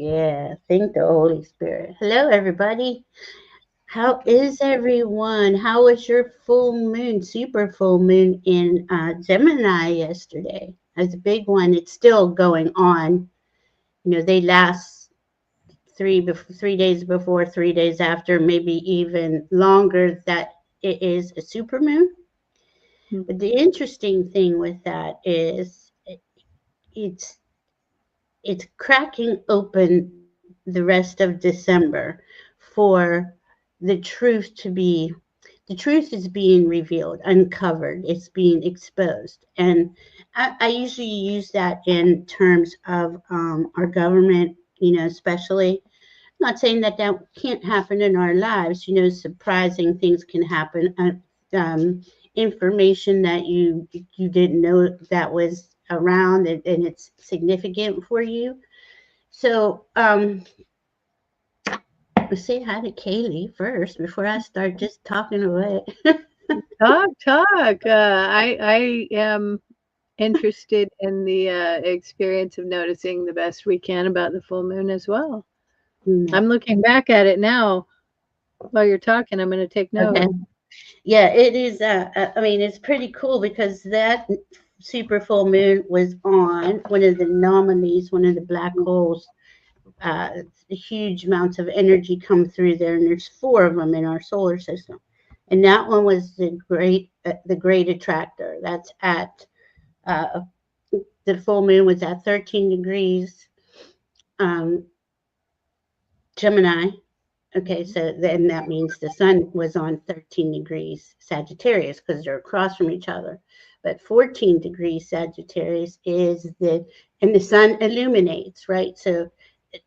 Yeah, thank the Holy Spirit. Hello, everybody. How is everyone? How was your full moon, super full moon in Gemini yesterday? It was a big one. It's still going on. They last 3 days before, 3 days after, maybe even longer. That it is a super moon. But the interesting thing with that is it's it's cracking open the rest of December for the truth to be the truth is being revealed, uncovered, it's being exposed. And I usually use that in terms of our government, especially. I'm not saying that that can't happen in our lives. Surprising things can happen. Information that you didn't know that was around, and it's significant for you. So, let's say hi to Kaylee first before I start just talking away. Talk. I am interested in the experience of noticing the best we can about the full moon as well. Mm, I'm looking back at it now while you're talking. I'm going to take okay. note. Yeah, it is. I mean, it's pretty cool because that super full moon was on one of the anomalies, one of the black holes. Uh, Huge amounts of energy come through there, and there's four of them in our solar system. And that one was the great attractor. That's at uh, the full moon was at 13 degrees um, Gemini. Okay, so then that means the sun was on 13 degrees Sagittarius because they're across from each other. But 14 degrees Sagittarius is and the sun illuminates, right? So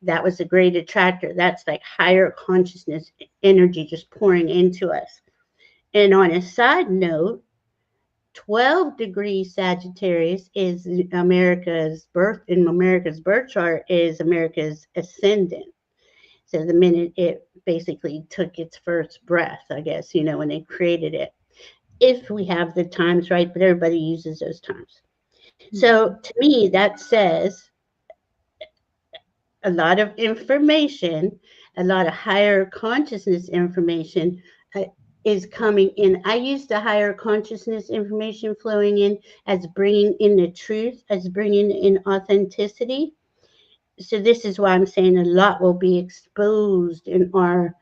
that was a great attractor. That's like higher consciousness energy just pouring into us. And on a side note, 12 degrees Sagittarius is America's birth chart is America's ascendant. So the minute it basically took its first breath, I guess, when they created it, if we have the times right, but everybody uses those times. So to me, that says a lot of information, a lot of higher consciousness information uh, is coming in. I use the higher consciousness information flowing in as bringing in the truth, as bringing in authenticity. So this is why I'm saying a lot will be exposed in our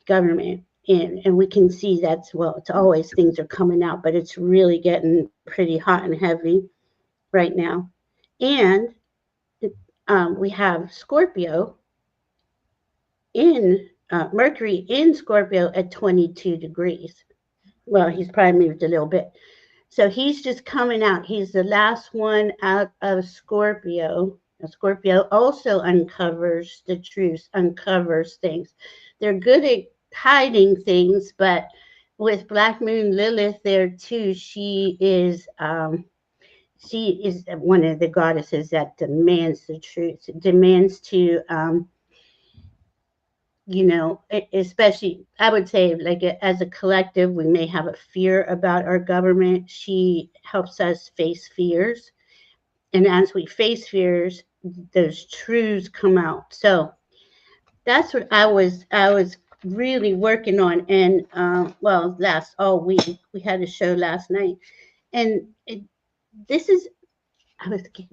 government. And we can see that's, well, it's always things are coming out, but it's really getting pretty hot and heavy right now. And we have Scorpio in Mercury in Scorpio at 22 degrees. Well, he's probably moved a little bit. So he's just coming out. He's the last one out of Scorpio. Now, Scorpio also uncovers the truth, uncovers things. They're good at hiding things, but with Black Moon Lilith there too, she is one of the goddesses that demands the truth, demands to especially, I would say, like as a collective, we may have a fear about our government. She helps us face fears. And as we face fears, those truths come out. So that's what I was really working on. And well, last all week we had a show last night, and this is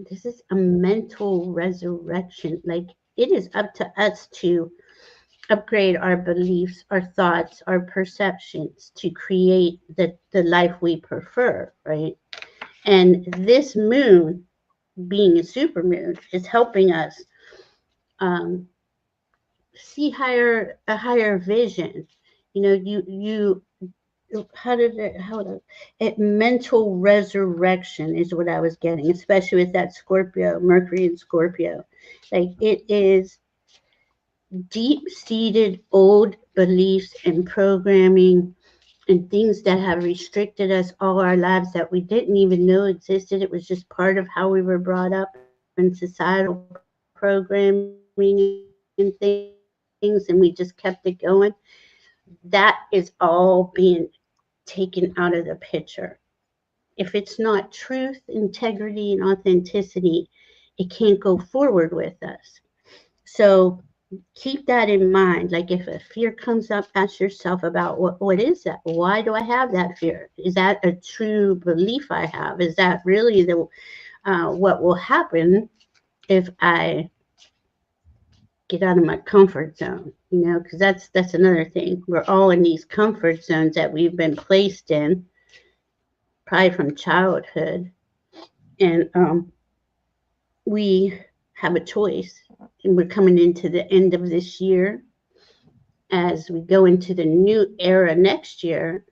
this is a mental resurrection. Like, it is up to us to upgrade our beliefs, our thoughts, our perceptions to create the life we prefer, right? And this moon, being a super moon, is helping us um, see a higher vision. How did it, how did it, mental resurrection is what I was getting, especially with that Scorpio, Mercury and Scorpio. Like, it is deep seated old beliefs and programming and things that have restricted us all our lives that we didn't even know existed. It was just part of how we were brought up and societal programming and things, and we just kept it going. That is all being taken out of the picture. If it's not truth, integrity, and authenticity, it can't go forward with us. So keep that in mind. Like if a fear comes up, ask yourself about what is that? Why do I have that fear? Is that a true belief I have? Is that really the what will happen if I get out of my comfort zone? You know, because that's another thing. We're all in these comfort zones that we've been placed in, probably from childhood, and we have a choice. And we're coming into the end of this year. As we go into the new era next year,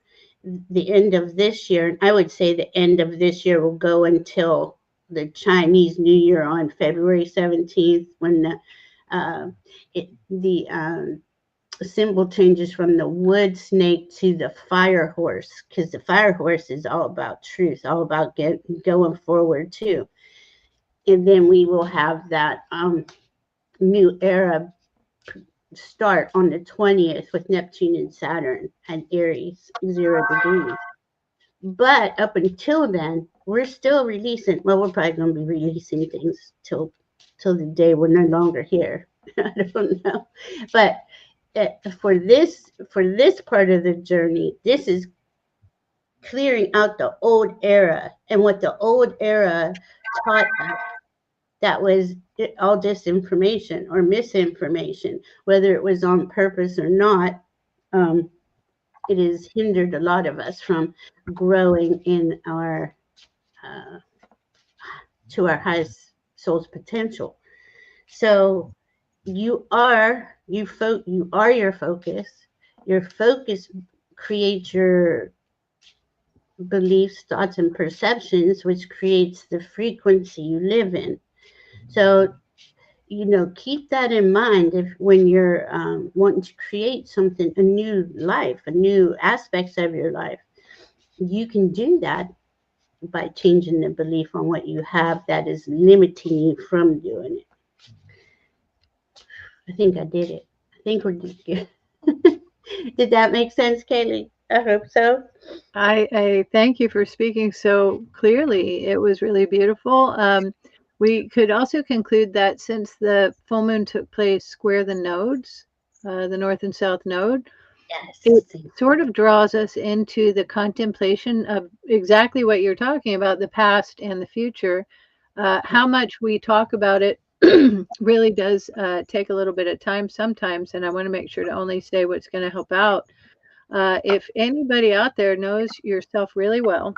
the end of this year, I would say the end of this year will go until the Chinese New Year on February 17th, when uh, the symbol changes from the wood snake to the fire horse, because the fire horse is all about truth, all about going forward too. And then we will have that new era start on the 20th with Neptune and Saturn and Aries, 0 degrees. But up until then, we're still releasing. Well, we're probably going to be releasing things till the day we're no longer here. I don't know, but for this part of the journey, this is clearing out the old era and what the old era taught us. That was all disinformation or misinformation, whether it was on purpose or not. Um, it has hindered a lot of us from growing in our uh, to our highest soul's potential. So you are your focus. Your focus creates your beliefs, thoughts, and perceptions, which creates the frequency you live in. So keep that in mind if when you're wanting to create something, a new life, a new aspects of your life. You can do that by changing the belief on what you have that is limiting you from doing it. I think I did it. I think we're good. Did that make sense, Kaylee? I hope so. I thank you for speaking so clearly. It was really beautiful. We could also conclude that since the full moon took place square the nodes, the north and south node, it Yes. sort of draws us into the contemplation of exactly what you're talking about, the past and the future. How much we talk about it really does take a little bit of time sometimes, and I want to make sure to only say what's going to help out. If anybody out there knows yourself really well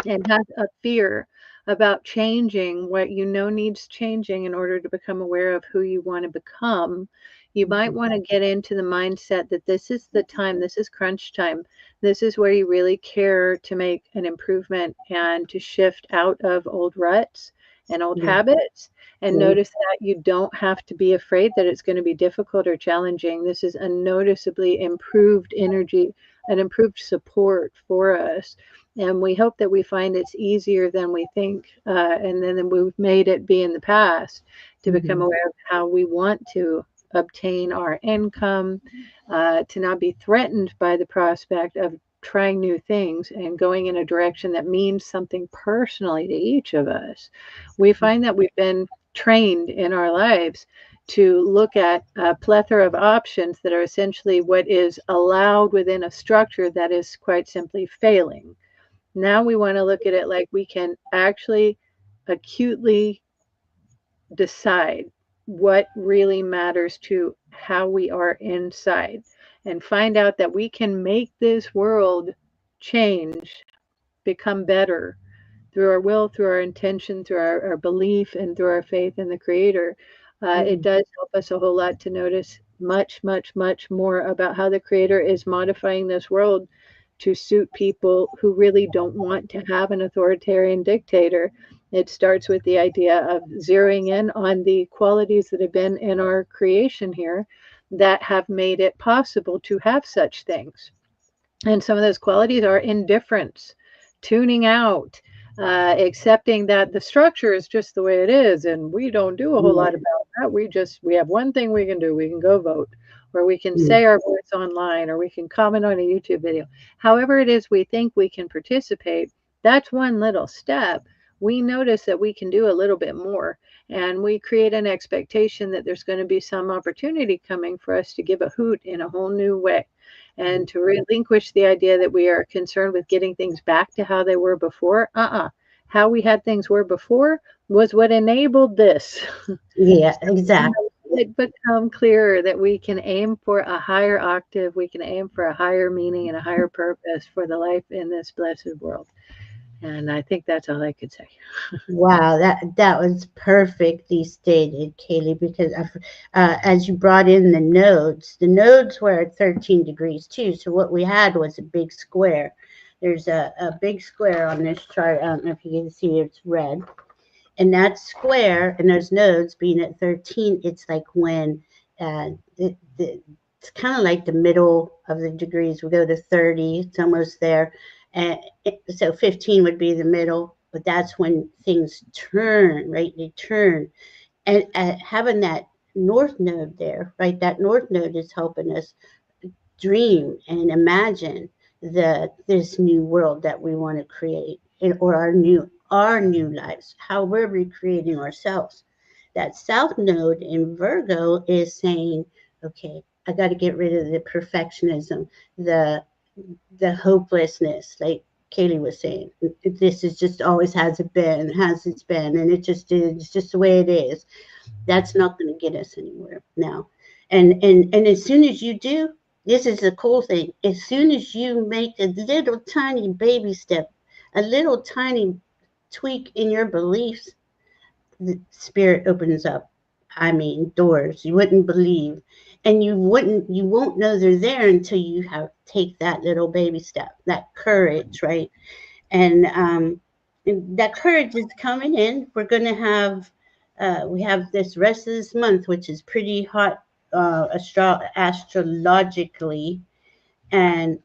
and has a fear about changing what you know needs changing in order to become aware of who you want to become, you might Mhm. want to get into the mindset that this is the time, this is crunch time. This is where you really care to make an improvement and to shift out of old ruts and old Yeah. habits. And Yeah. notice that you don't have to be afraid that it's going to be difficult or challenging. This is a noticeably improved energy, an improved support for us, and we hope that we find it's easier than we think, and then we've made it be in the past to become Mhm. aware of how we want to obtain our income, to not be threatened by the prospect of trying new things and going in a direction that means something personally to each of us. We find that we've been trained in our lives to look at a plethora of options that are essentially what is allowed within a structure that is quite simply failing. Now we want to look at it like we can actually acutely decide what really matters to how we are inside and find out that we can make this world change, become better through our will, through our intention, through our belief, and through our faith in the Creator. It Mhm. does help us a whole lot to notice much, much, much more about how the Creator is modifying this world to suit people who really don't want to have an authoritarian dictator. It starts with the idea of zeroing in on the qualities that have been in our creation here that have made it possible to have such things. And some of those qualities are indifference, tuning out, accepting that the structure is just the way it is, and we don't do a whole lot Yeah. about that. We have one thing we can do. We can go vote, or we can Yeah. say our voice online, or we can comment on a YouTube video. However it is we think we can participate, that's one little step. we notice that we can do a little bit more. And we create an expectation that there's going to be some opportunity coming for us to give a hoot in a whole new way and to relinquish the idea that we are concerned with getting things back to how they were before. How we had things were before was what enabled this. Yeah, And exactly. it become clearer that we can aim for a higher octave, we can aim for a higher meaning and a higher purpose for the life in this blessed world. And I think that's all I could say. Wow, that was perfectly stated, Kaylee, because as you brought in the nodes were at 13 degrees too. So what we had was a big square. There's a big square on this chart. I don't know if you can see it's red. And that square and those nodes being at 13, it's like when it's kind of like the middle of the degrees. We go to 30, it's almost there. And so 15 would be the middle, but that's when things turn, right? They turn. And having that north node there, right? That north node is helping us dream and imagine this new world that we want to create or our new lives, how we're recreating ourselves. That south node in Virgo is saying, okay, I got to get rid of the perfectionism, the the hopelessness, like Kaylee was saying. This is just always has it's been, and it just is. It's just the way it is. That's not going to get us anywhere now. And as soon as you do, this is the cool thing. As soon as you make a little tiny baby step, a little tiny tweak in your beliefs, the spirit opens up. I mean, doors you wouldn't believe, and you won't know they're there until you have take that little baby step, that courage, right? And that courage is coming in. We're going to have we have this rest of this month, which is pretty hot astrologically, and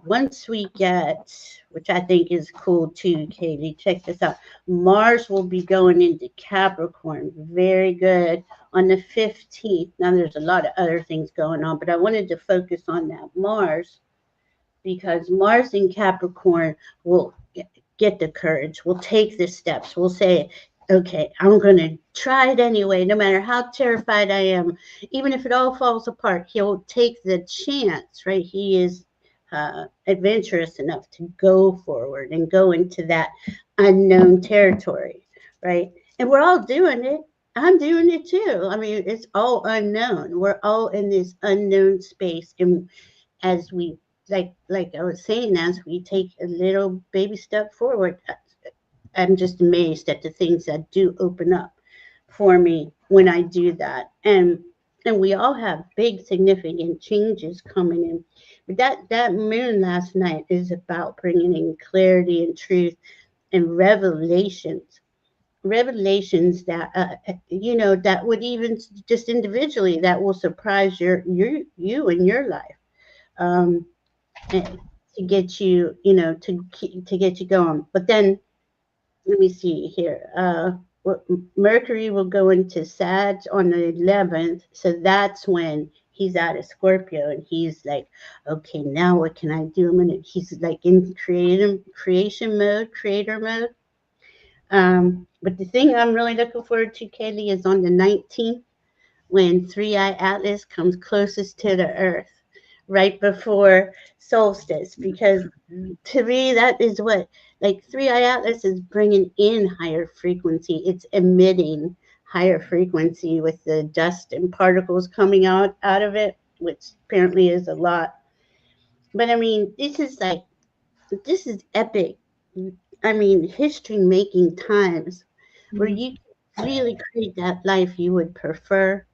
once we get, which I think is cool too, Katie, check this out. Mars will be going into Capricorn. Very good. On the 15th. Now, there's a lot of other things going on, but I wanted to focus on that Mars because Mars in Capricorn will get the courage. We'll take the steps. We'll say, okay, I'm going to try it anyway, no matter how terrified I am. Even if it all falls apart, he'll take the chance, right? He is adventurous enough to go forward and go into that unknown territory, right? And we're all doing it. I'm doing it too. I mean, it's all unknown. We're all in this unknown space. And as we like I was saying, as we take a little baby step forward, I'm just amazed at the things that do open up for me when I do that. And we all have big significant changes coming in. But that moon last night is about bringing in clarity and truth and revelations that that would even just individually that will surprise you in your life. Um, and to get you, to get you going. But then let me see here. Mercury will go into Sag on the 11th, so that's when he's out of Scorpio, and he's like, okay, now what can I do? He's like in creation mode, creator mode. But the thing I'm really looking forward to, Kaylee, is on the 19th when Three Eye Atlas comes closest to the Earth, right before solstice, because to me that is what, like, Three Eye Atlas is bringing in higher frequency. It's emitting higher frequency with the dust and particles coming out of it, which apparently is a lot. But I mean, this is epic. I mean, history making times where Mhm. you really create that life you would prefer.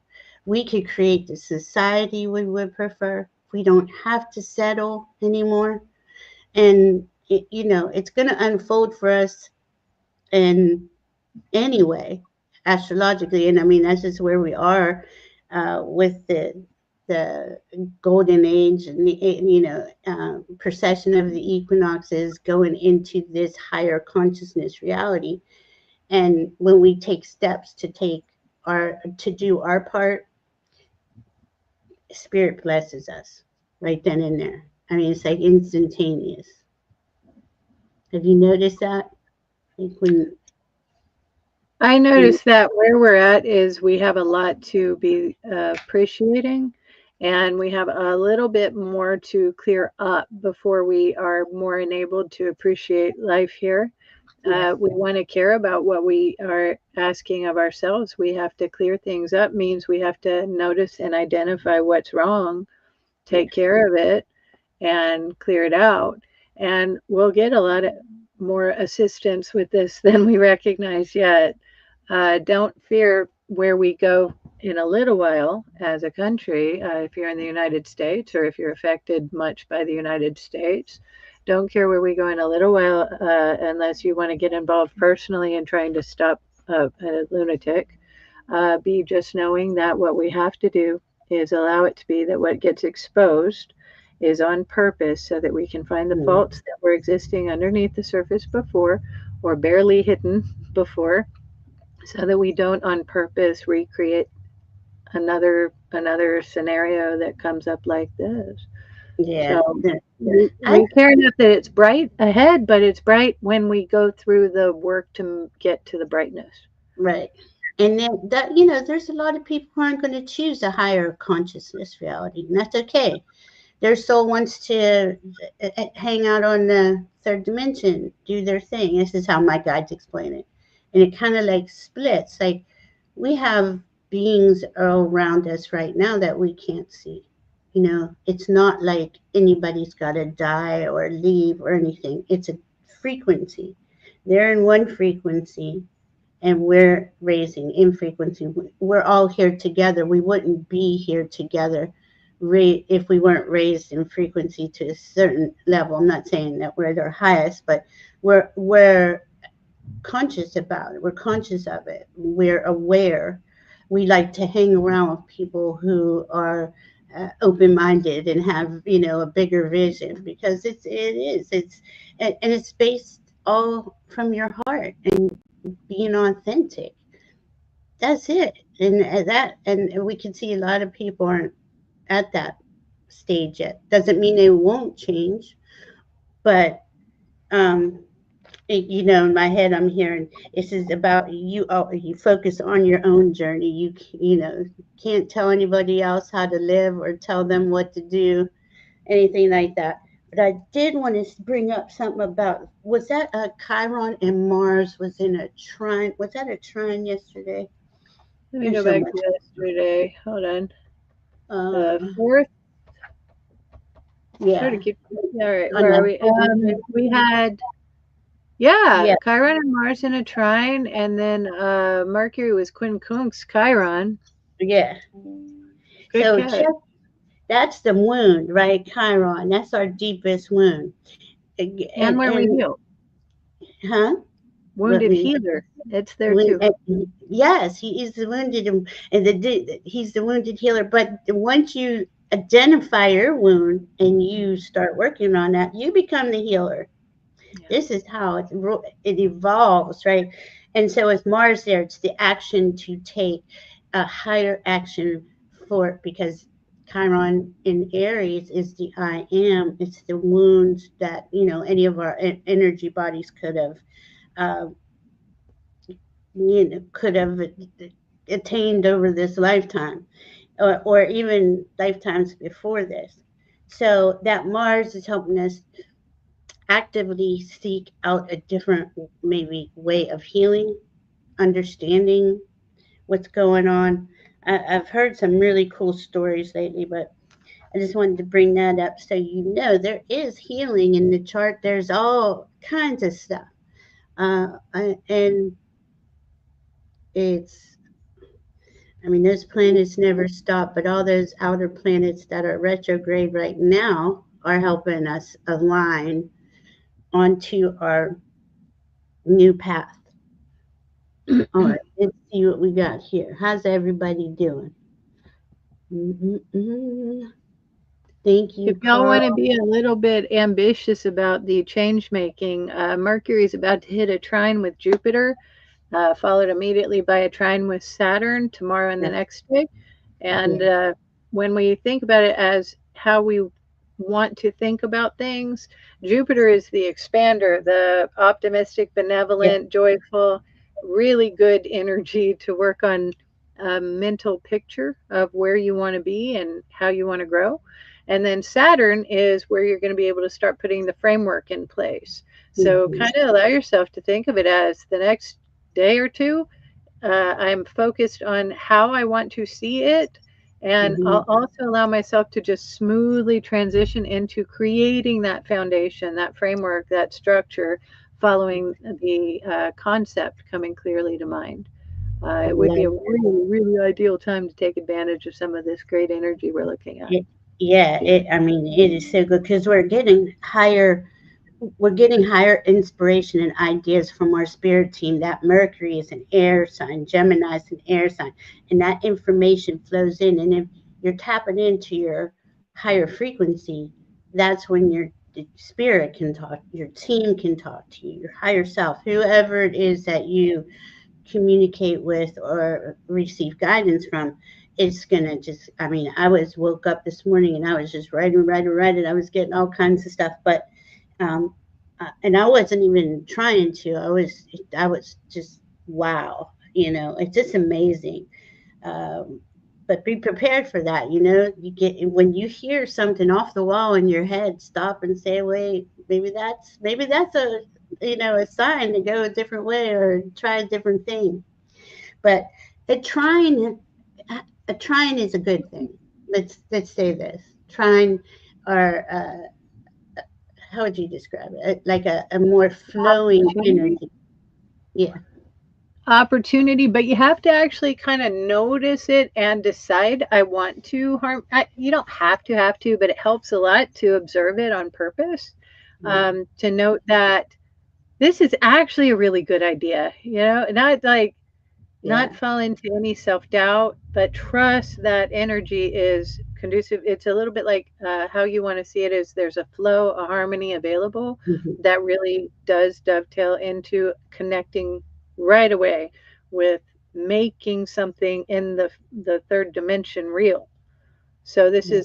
We could create the society we would prefer. We don't have to settle anymore. And it's going to unfold for us in any way, astrologically. And I mean, that's just where we are with the golden age and the precession of the equinoxes going into this higher consciousness reality. And when we take steps to do our part, spirit blesses us right then and there. I mean, it's like instantaneous. Have you noticed that? Like when I And noticed that where we're at is we have a lot to be appreciating, and we have a little bit more to clear up before we are more enabled to appreciate life here. yes, We want to care about what we are asking of ourselves. We have to clear things up, means we have to notice and identify what's wrong, take yes, care of it, and clear it out. And we'll get a lot of more assistance with this than we recognize yet. Don't fear where we go in a little while as a country, if you're in the United States or if you're affected much by the United States. Don't care where we go in a little while unless you want to get involved personally in trying to stop a lunatic. Be just knowing that what we have to do is allow it to be that what gets exposed is on purpose so that we can find the mm, faults that were existing underneath the surface before or barely hidden before so that we don't on purpose recreate another scenario that comes up like this. yeah. So Yeah. I we care enough that it's bright ahead, but it's bright when we go through the work to get to the brightness. right. And then that there's a lot of people who aren't going to choose a higher consciousness reality, and that's okay. Their soul wants to hang out on the third dimension, do their thing. This is how my guides explain it. And it kind of like splits. Like we have beings around us right now that we can't see. It's not like anybody's got to die or leave or anything. It's a frequency. They're in one frequency and we're raising in frequency. We're all here together. We wouldn't be here together if we weren't raised in frequency to a certain level. I'm not saying that we're their highest, but we're conscious about it. We're conscious of it. We're aware. We like to hang around with people who are open-minded and have a bigger vision because and it's based all from your heart and being authentic. That's it. And we can see a lot of people aren't at that stage yet. Doesn't mean they won't change, but um, in my head, I'm hearing this is about you. You focus on your own journey. You can't tell anybody else how to live or tell them what to do, anything like that. But I did want to bring up something about was that Chiron and Mars was in a trine? Was that a trine yesterday? Let me There's go so back much. to yesterday. Hold on. The Uh, fourth. Try to yeah, keep. All right, on where are the we? full moon. We had yeah, Yeah, Chiron and Mars in a trine, and then Mercury was quincunx Chiron. yeah. Good So catch. check. That's the wound, right? Chiron. That's our deepest wound. And where we And heal. huh? What Wounded we healer. It's there when too. yes, he is the wounded, he's the wounded healer. But once you identify your wound and you start working on that, you become the healer. Yeah. This is how it evolves, right? And so with Mars there, it's the action to take a higher action for because Chiron in Aries is the I am. It's the wounds that any of our energy bodies uh, could have attained over this lifetime, or even lifetimes before this. So that Mars is helping us actively seek out a different maybe way of healing, understanding what's going on. I've heard some really cool stories lately, but I just wanted to bring that up so there is healing in the chart. There's all kinds of stuff, and it's. I mean, those planets never stop, but all those outer planets that are retrograde right now are helping us align onto our new path. All right, let's see what we got here. How's everybody doing? Mm-mm-mm. Thank If you, y'all Carl. want to be a little bit ambitious about the change making, Mercury is about to hit a trine with Jupiter, followed immediately by a trine with Saturn tomorrow and the Yeah, next day. And yeah, when we think about it as how we want to think about things, Jupiter is the expander, the optimistic, yeah, benevolent, joyful. really good energy to work on a mental picture of where you want to be and how you want to grow. And then Saturn is where you're going to be able to start putting the framework in place. So Mhm. kind of allow yourself to think of it as the next day or two. I'm focused on how I want to see it. And I'll Mhm. also allow myself to just smoothly transition into creating that foundation, that framework, that structure, following the concept coming clearly to mind. I It would be a love really, really ideal time to take advantage of some of this great energy we're looking at. it. Yeah, Yeah. I mean, it is so good because we're getting higher inspiration and ideas from our spirit team. That Mercury is an air sign, Gemini is an air sign, and that information flows in. And if you're tapping into your higher frequency, that's when your spirit can talk, your team can talk to you, your higher self, whoever it is that you communicate with or receive guidance from. It's gonna just, I mean, I was woke up this morning and I was just writing. I was getting all kinds of stuff, but um, and I wasn't even trying to. I was just wow. It's just amazing. Um, but be prepared for that. You get when you hear something off the wall in your head, stop and say, "Wait, maybe that's a sign to go a different way or try a different thing." But a trying, a trying is a good thing. Let's say this trying or how would you describe it? Like a more flowing Opportunity. energy. Yeah. Opportunity, but you have to actually kind of notice it and decide, I want to harm. You don't have to, but it helps a lot to observe it on purpose. Yeah. To note that this is actually a really good idea, not like Yeah. not fall into any self doubt, but trust that energy is conducive. It's a little bit like how you want to see it is there's a flow, a harmony available Mhm. that really does dovetail into connecting right away with making something in the third dimension real. So Yeah.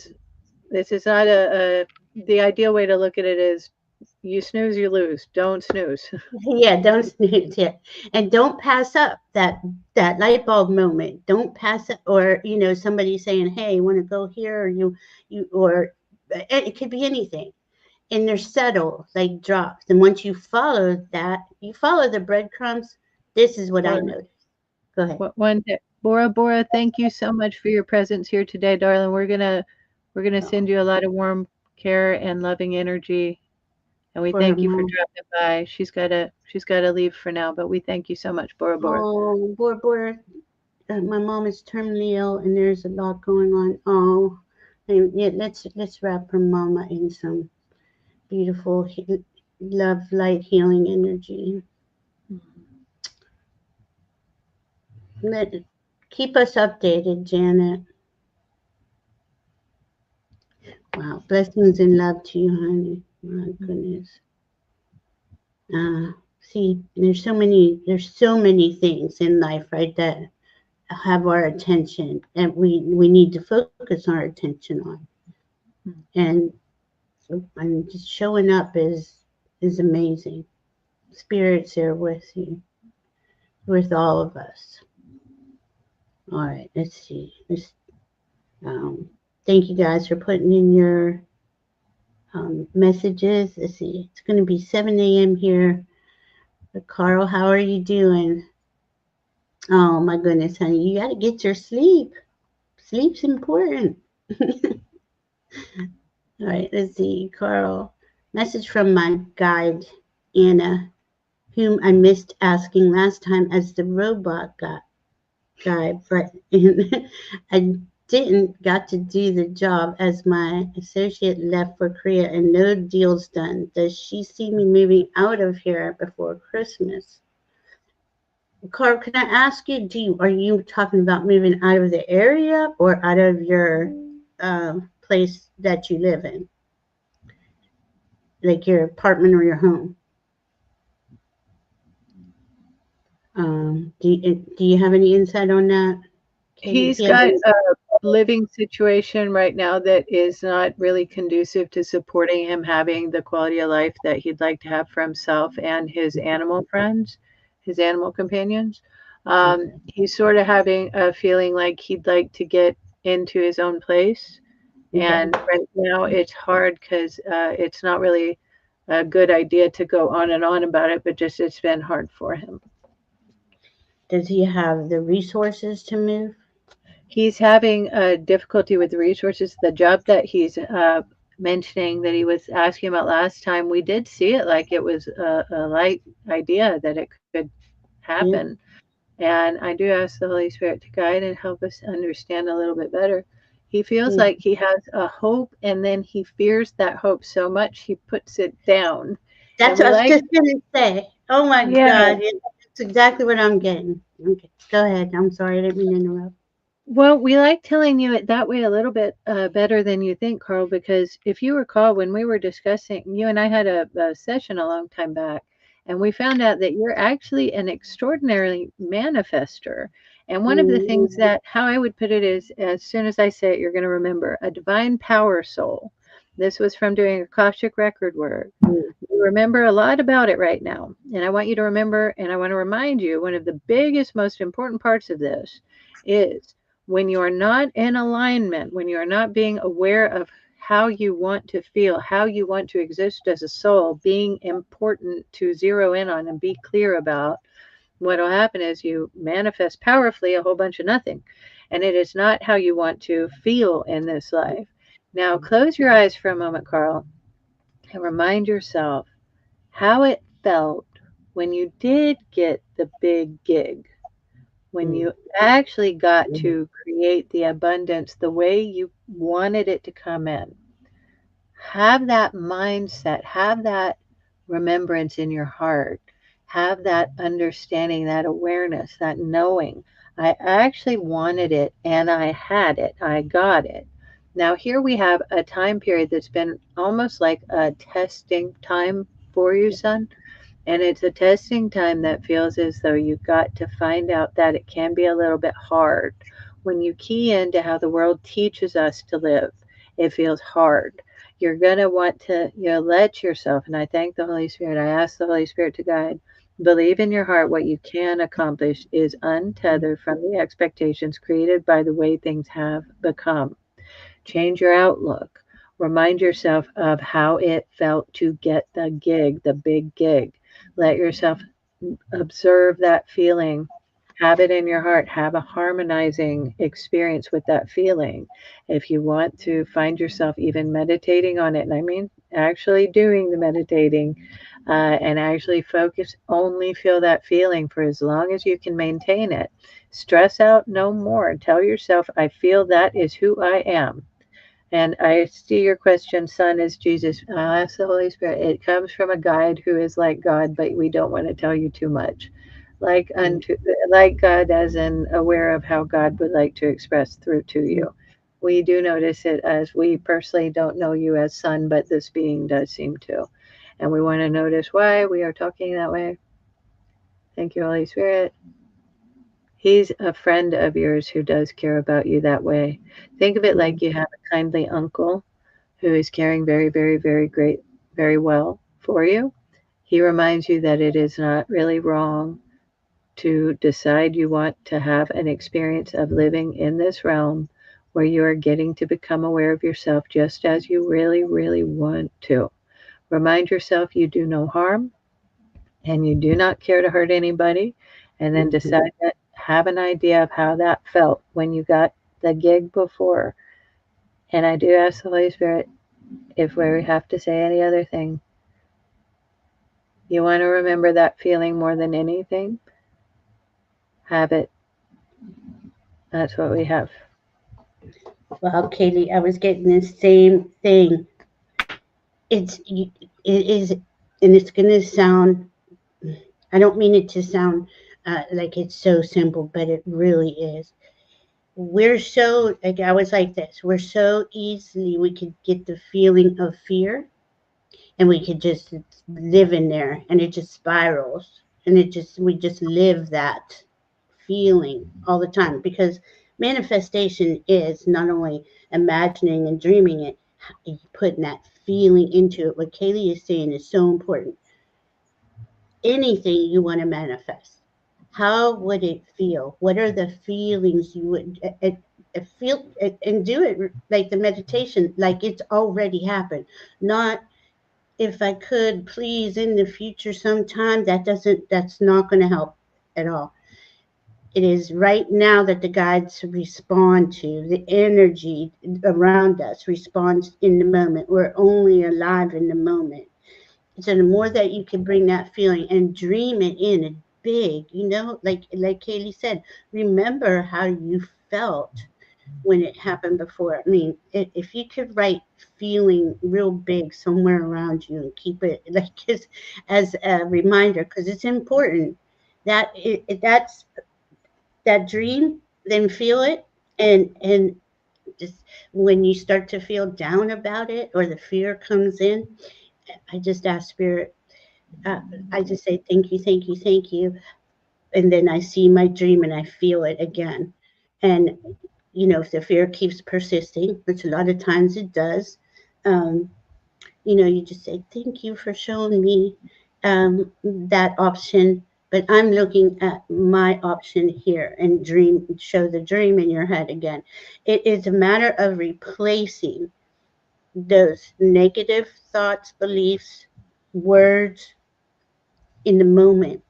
this is not the ideal way to look at it is you snooze, you lose. Don't snooze. Yeah, don't snooze it. And don't pass up that light bulb moment. Don't pass it or somebody saying, "Hey, you want to go here?" or you or it could be anything. And they're subtle, like drops. And once you follow that, you follow the breadcrumbs. This is what I noticed. Go ahead. One day. Bora, thank you so much for your presence here today, darling. We're gonna Oh, send you a lot of warm care and loving energy, and we for her thank you for mom. dropping by. She's gotta leave for now, but we thank you so much, Bora. Oh, Bora, my mom is terminally ill, and there's a lot going on. Oh, and yeah, let's wrap her mama in some beautiful love, light, healing energy. Let keep us updated, Janet. Wow, blessings and love to you, honey. My goodness. See, there's so many things in life, right, that have our attention, and we need to focus our attention on. And and just showing up is amazing. Spirit's there with you, with all of us. All right, let's see. Um, Thank you guys for putting in your messages. Let's see. It's going to be 7 a.m. here. Carl, how are you doing? Oh my goodness, honey, you got to get your sleep. Sleep's important. All right, let's see. Carl, message from my guide, Anna, whom I missed asking last time as the robot guy, but I didn't got to do the job as my associate left for Korea and no deals done. Does she see me moving out of here before Christmas? Carl, can I ask you, are you talking about moving out of the area or out of your place that you live in, like your apartment or your home? Do you have any insight on that? Can He's he have got any? a living situation right now that is not really conducive to supporting him having the quality of life that he'd like to have for himself and his animal friends. his animal companions. Okay. He's sort of having a feeling like he'd like to get into his own place. Okay. And right now it's hard because it's not really a good idea to go on and on about it, but just it's been hard for him. Does he have the resources to move? He's having difficulty with the resources. The job that he's mentioning that he was asking about last time, we did see it like it was a light idea that it could Yeah. happen. And I do ask the Holy Spirit to guide and help us understand a little bit better. He feels Mm. like he has a hope and then he fears that hope so much he puts it down. And That's what we I was like, just gonna say. Oh my yeah, God, yeah, that's exactly what I'm getting. Okay, go ahead. I'm sorry, I didn't mean to interrupt. well, we like telling you it that way a little bit better than you think, Carl, because if you recall, when we were discussing, you and I had a session a long time back, and we found out that you're actually an extraordinary manifester. And one of the Mm, things that, how I would put it is, as soon as I say it, you're going to remember a divine power soul. This was from doing Akashic record work. mm, You remember a lot about it right now. And I want you to remember, and I want to remind you, one of the biggest, most important parts of this is when you are not in alignment, when you are not being aware of how you want to feel, how you want to exist as a soul, being important to zero in on and be clear about, what will happen is you manifest powerfully a whole bunch of nothing. And it is not how you want to feel in this life. Now, close your eyes for a moment, Carl, and remind yourself how it felt when you did get the big gig, when mm, you actually got mm, to create the abundance the way you wanted it to come in. Have that mindset, have that remembrance in your heart, have that understanding, that awareness, that knowing. I actually wanted it and I had it, I got it. Now, here we have a time period that's been almost like a testing time for you, son. And it's a testing time that feels as though you've got to find out that it can be a little bit hard. When you key into how the world teaches us to live, it feels hard. You're going to want to, let yourself, and I thank the Holy Spirit, I ask the Holy Spirit to guide. Believe in your heart what you can accomplish is untethered from the expectations created by the way things have become. Change your outlook. Remind yourself of how it felt to get the gig, the big gig. Let yourself observe that feeling. Have it in your heart. Have a harmonizing experience with that feeling. If you want to find yourself even meditating on it, and I mean actually doing the meditating, and actually focus, only feel that feeling for as long as you can maintain it. Stress out no more. Tell yourself, I feel that is who I am. And I see your question, Son, is Jesus. I'll ask the Holy Spirit. It comes from a guide who is like God, but we don't want to tell you too much. Like mm, unto like God, as in aware of how God would like to express through to mm. you. We do notice it as we personally don't know you as Son, but this being does seem to. And we want to notice why we are talking that way. Thank you, Holy Spirit. He's a friend of yours who does care about you that way. Think of it Mm. like you have a kindly uncle who is caring very, very, very great, very well for you. He reminds you that it is not really wrong to decide you want to have an experience of living in this realm where you are getting to become aware of yourself just as you really, really want to. Remind yourself you do no harm and you do not care to hurt anybody, and then Mhm. decide that, have an idea of how that felt when you got the gig before. And I do ask the Holy Spirit, if we have to say any other thing, you want to remember that feeling more than anything? Have it. That's what we have. Well, Katie, I was getting the same thing. It is, and it's gonna sound. I don't mean it to sound like it's so simple, but it really is. We're so like I was like this. We're so easily we could get the feeling of fear, and we could just live in there, and it just spirals, and it just we just live that feeling all the time because manifestation is not only imagining and dreaming it, putting that feeling into it. What Kaylee is saying is so important. anything you want to manifest. How would it feel? What are the feelings you would feel, and do it like the meditation, like it's already happened. Not if I could please in the future sometime. That's not going to help at all. It is right now that the guides respond to the energy around us, responds in the moment. We're only alive in the moment. So the more that you can bring that feeling and dream it in and big, like Kaylee said, remember how you felt when it happened before. I mean, if you could write feeling real big somewhere around you and keep it like as a reminder, because it's important that that's that dream, then feel it, and just when you start to feel down about it or the fear comes in, I just ask spirit. uh, I just say thank you, thank you, thank you, and then I see my dream and I feel it again. And if the fear keeps persisting, which a lot of times it does, um, you just say, thank you for showing me that option, but I'm looking at my option here, and show the dream in your head again. It is a matter of replacing those negative thoughts, beliefs, words in the moment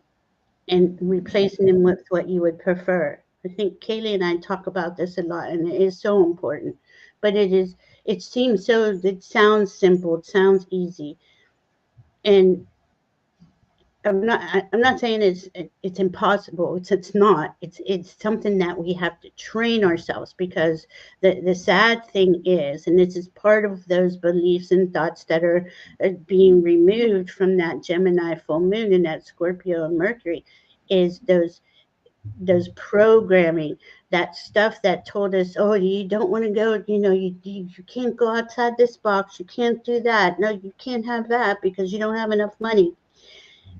and replacing them with what you would prefer. I think Kaylee and I talk about this a lot, and it is so important. But it sounds simple, it sounds easy, and I'm not saying it's impossible. It's not. It's something that we have to train ourselves, because the sad thing is, and this is part of those beliefs and thoughts that are being removed from that Gemini full moon and that Scorpio and Mercury, is those programming, that stuff that told us, oh, you don't want to go, you can't go outside this box, you can't do that, no, you can't have that because you don't have enough money.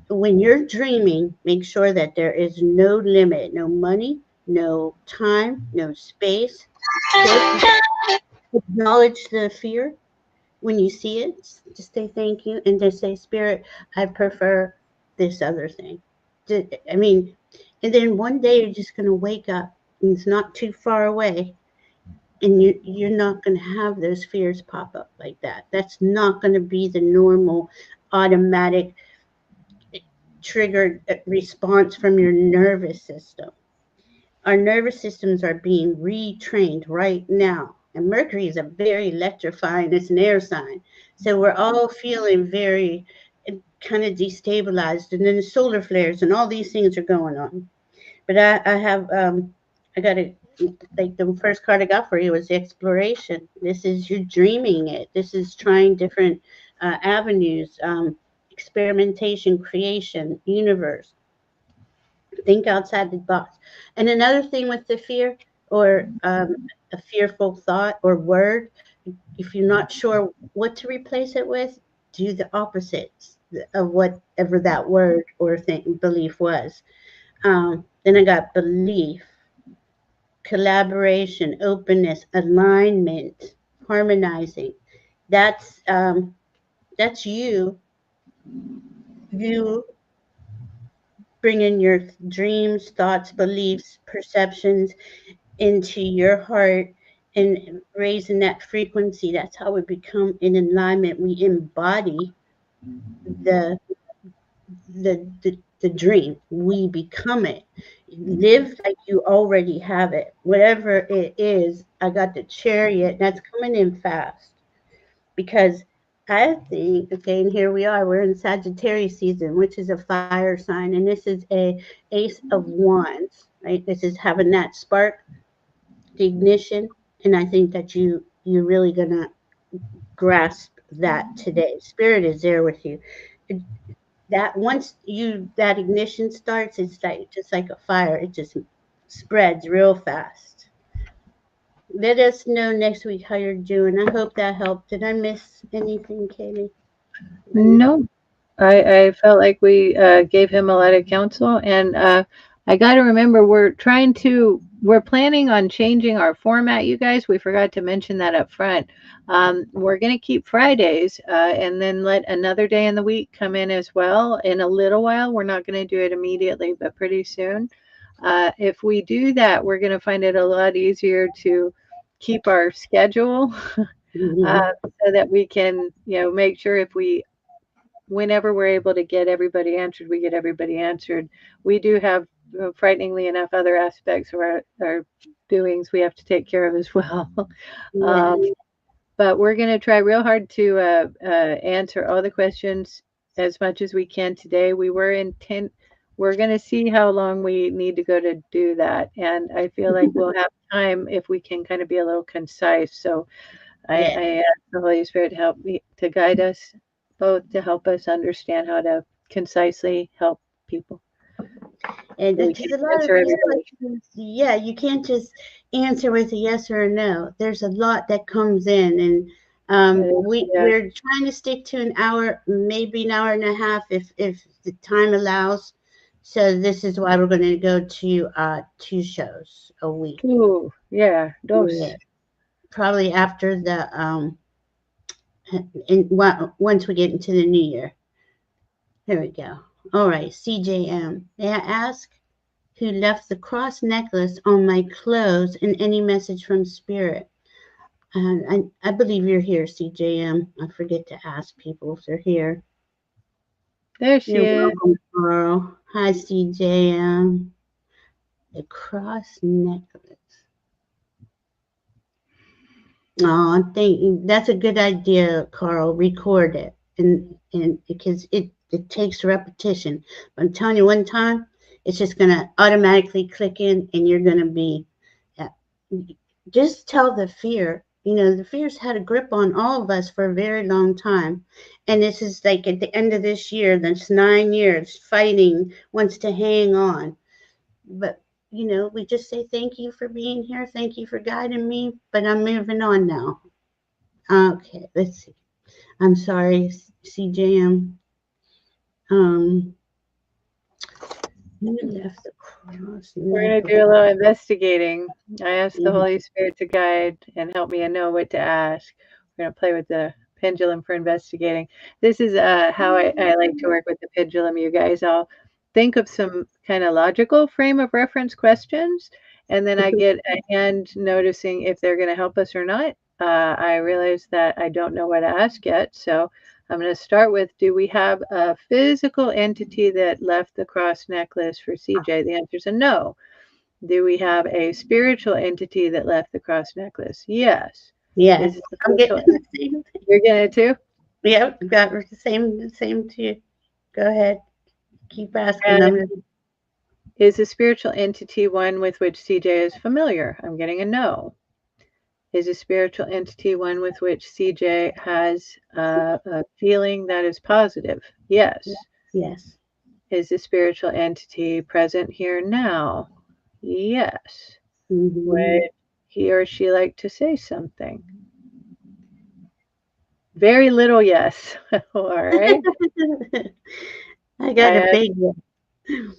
When you're dreaming, make sure that there is no limit, no money, no time, no space. Just acknowledge the fear when you see it. Just say thank you and just say, Spirit, I prefer this other thing. I mean, and then one day you're just going to wake up, and it's not too far away, and you're not going to have those fears pop up like that. That's not going to be the normal automatic triggered response from your nervous system. Our nervous systems are being retrained right now. And Mercury is a very electrifying, it's an air sign. So we're all feeling very kind of destabilized. And then the solar flares and all these things are going on. But I got a, like the first card I got for you was the exploration. This is you dreaming it. This is trying different avenues, experimentation, creation, universe. Think outside the box. And another thing with the fear, or a fearful thought or word, if you're not sure what to replace it with, do the opposites of whatever that word or thing belief was. Then I got belief, collaboration, openness, alignment, harmonizing. That's um, that's you bringing your dreams, thoughts, beliefs, perceptions into your heart and raising that frequency. That's how we become in alignment. We embody the the dream. We become it. Live like you already have it. Whatever it is, I got the chariot. That's coming in fast, because I think, okay, and here we are. We're in Sagittarius season, which is a fire sign, and this is a Ace of Wands, right? This is having that spark, the ignition, and I think that you're really gonna grasp that today. Spirit is there with you. That once that ignition starts, it's like just like a fire. It just spreads real fast. Let us know next week how you're doing. I hope that helped. Did I miss anything, Katie? Did I miss? No, I felt like we gave him a lot of counsel, and I got to remember we're trying to we're planning on changing our format, you guys. We forgot to mention that up front. We're going to keep Fridays and then let another day in the week come in as well in a little while. We're not going to do it immediately, but pretty soon. If we do that, we're going to find it a lot easier to keep our schedule Mhm. so that we can, make sure if we whenever we're able to get everybody answered, we get everybody answered. We do have, frighteningly enough, other aspects of our doings we have to take care of as well. Yeah. um, but we're going to try real hard to answer all the questions as much as we can today. We're going to see how long we need to go to do that. And I feel like we'll have time if we can kind of be a little concise. So Yeah. I ask the Holy Spirit to help me to guide us both to help us understand how to concisely help people And so we because can a lot of answer these everybody. questions, yeah, you can't just answer with a yes or a no. There's a lot that comes in, and Yeah, we're trying to stick to an hour, maybe an hour and a half, if the time allows. So this is why we're going to go to 2 shows a week. yeah, Yeah, dos. probably after the once we get into the new year. Here we go. All right, CJM. May I ask who left the cross necklace on my clothes and any message from spirit? I believe you're here, CJM. I forget to ask people if they're here. There she You're is. welcome, Carl. Hi, CJM. The cross necklace. Oh, thank you. That's a good idea, Carl. Record it, and because it takes repetition. I'm telling you, one time, it's just gonna automatically click in, and you're gonna be. uh, Just tell the fear. You know, the fear's had a grip on all of us for a very long time, and this is like at the end of this year. That's 9 years fighting, wants to hang on, but we just say thank you for being here. Thank you for guiding me. But I'm moving on now. Okay, let's see. I'm sorry, CJM. Um, you left the cross We're going to necklace. do a little investigating. I asked the Mhm. Holy Spirit to guide and help me and know what to ask. We're going to play with the pendulum for investigating. This is how I like to work with the pendulum, you guys. I'll think of some kind of logical frame of reference questions, and then I get a hand noticing if they're going to help us or not. I realize that I don't know what to ask yet, so I'm going to start with, do we have a physical entity that left the cross necklace for CJ? The answer is a no. Do we have a spiritual entity that left the cross necklace? Yes. Yes, Is it I'm spiritual? getting the same thing. You're getting it too? Yep, got the same to you. Go ahead, keep asking. And is a spiritual entity one with which CJ is familiar? I'm getting a no. Is a spiritual entity one with which CJ has a feeling that is positive? Yes. Yes. Is a spiritual entity present here now? Yes. Hmm. Would he or she like to say something? Very little yes. All right. I I got a had, big one.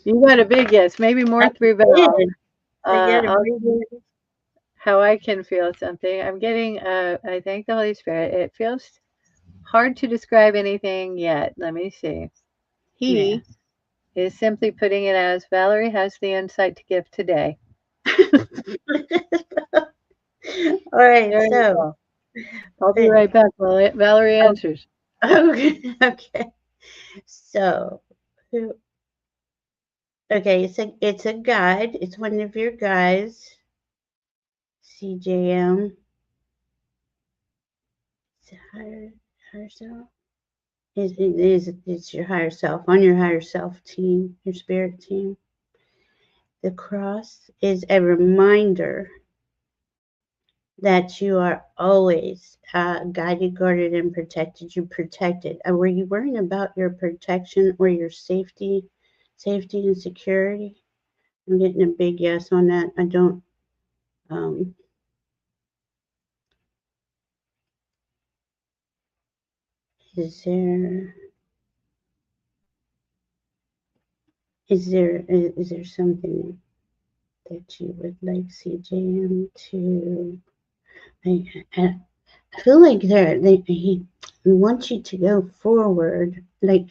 you got a big yes, maybe I more through Val. did. I got a I'll big one. how I can feel something. I'm getting, I thank the Holy Spirit. It feels hard to describe anything yet. Let me see. Yeah. He is simply putting it as Valerie has the insight to give today. All right. There you So, go. I'll be uh, right back while Valerie oh, answers. okay. Okay. So, who? Okay. It's a guide. It's one of your guys. CJM. It's a higher self. It's your higher self on your higher self team, your spirit team. The cross is a reminder that you are always guided, guarded, and protected. You protected. Were you worrying about your protection or your safety and security? I'm getting a big yes on that. I don't. Um, is is there something that you would like CJM to? I feel like he wants you to go forward, like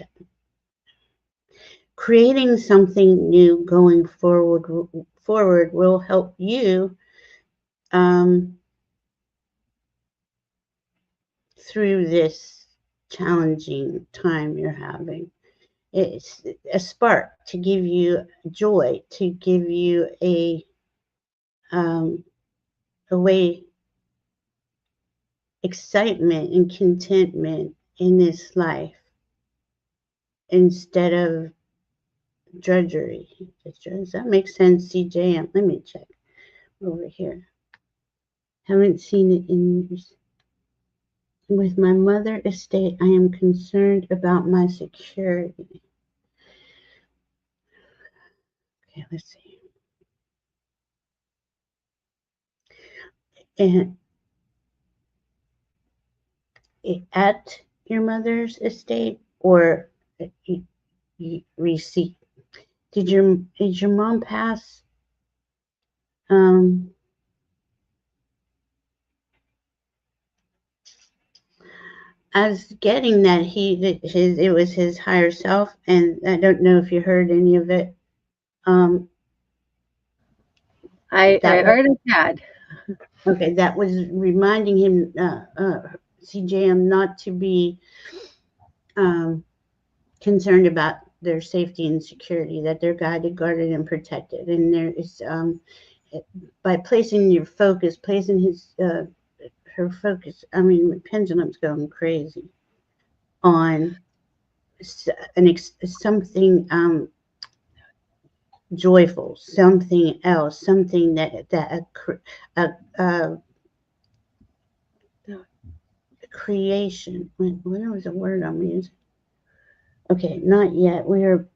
creating something new going forward will help you um, through this challenging time you're having. It's a spark to give you joy, to give you um, a way, excitement and contentment in this life instead of drudgery. Does that make sense, CJ? Let me check over here. Haven't seen it in years. With my mother estate, I am concerned about my security. Okay, let's see. And at your mother's estate or receipt? Did your mom pass? Um, I was getting that it was his higher self, and I don't know if you heard any of it. Um, I that was heard a tad. okay. That was reminding him, CJM, not to be um, concerned about their safety and security. That they're guided, guarded, and protected. And there is by placing your focus, placing her focus. I mean, the pendulum's going crazy on something joyful, something else, something that a creation. What was the word I'm using? Okay, not yet. We are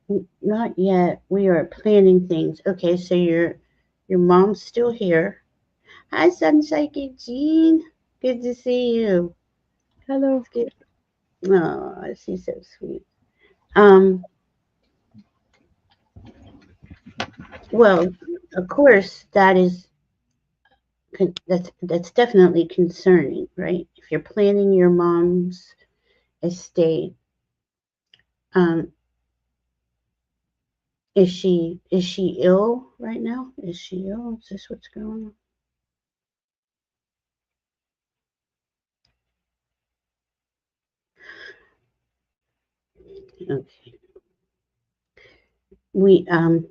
not yet. We are planning things. Okay, so your mom's still here. Hi, Sun Psychic Jean. Good to see you. Hello. It's good. Oh, she's so sweet. Um, well, of course, that's definitely concerning, right? If you're planning your mom's estate, um, is she ill right now? Is she ill? Is this what's going on? Okay, we I'm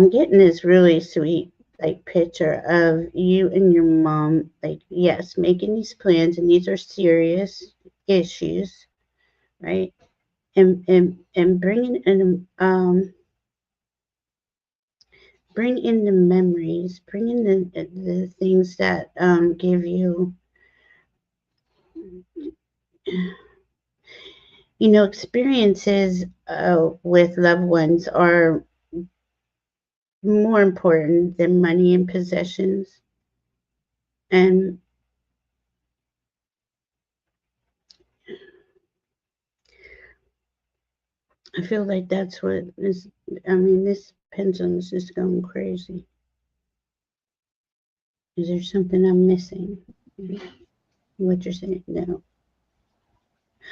getting this really sweet like picture of you and your mom, like yes, making these plans, and these are serious issues, right? And bring in the memories, bring in the things that give you, experiences with loved ones are more important than money and possessions. And I feel like that's what is, I mean, this pendulum is just going crazy. Is there something I'm missing? What you're saying? No.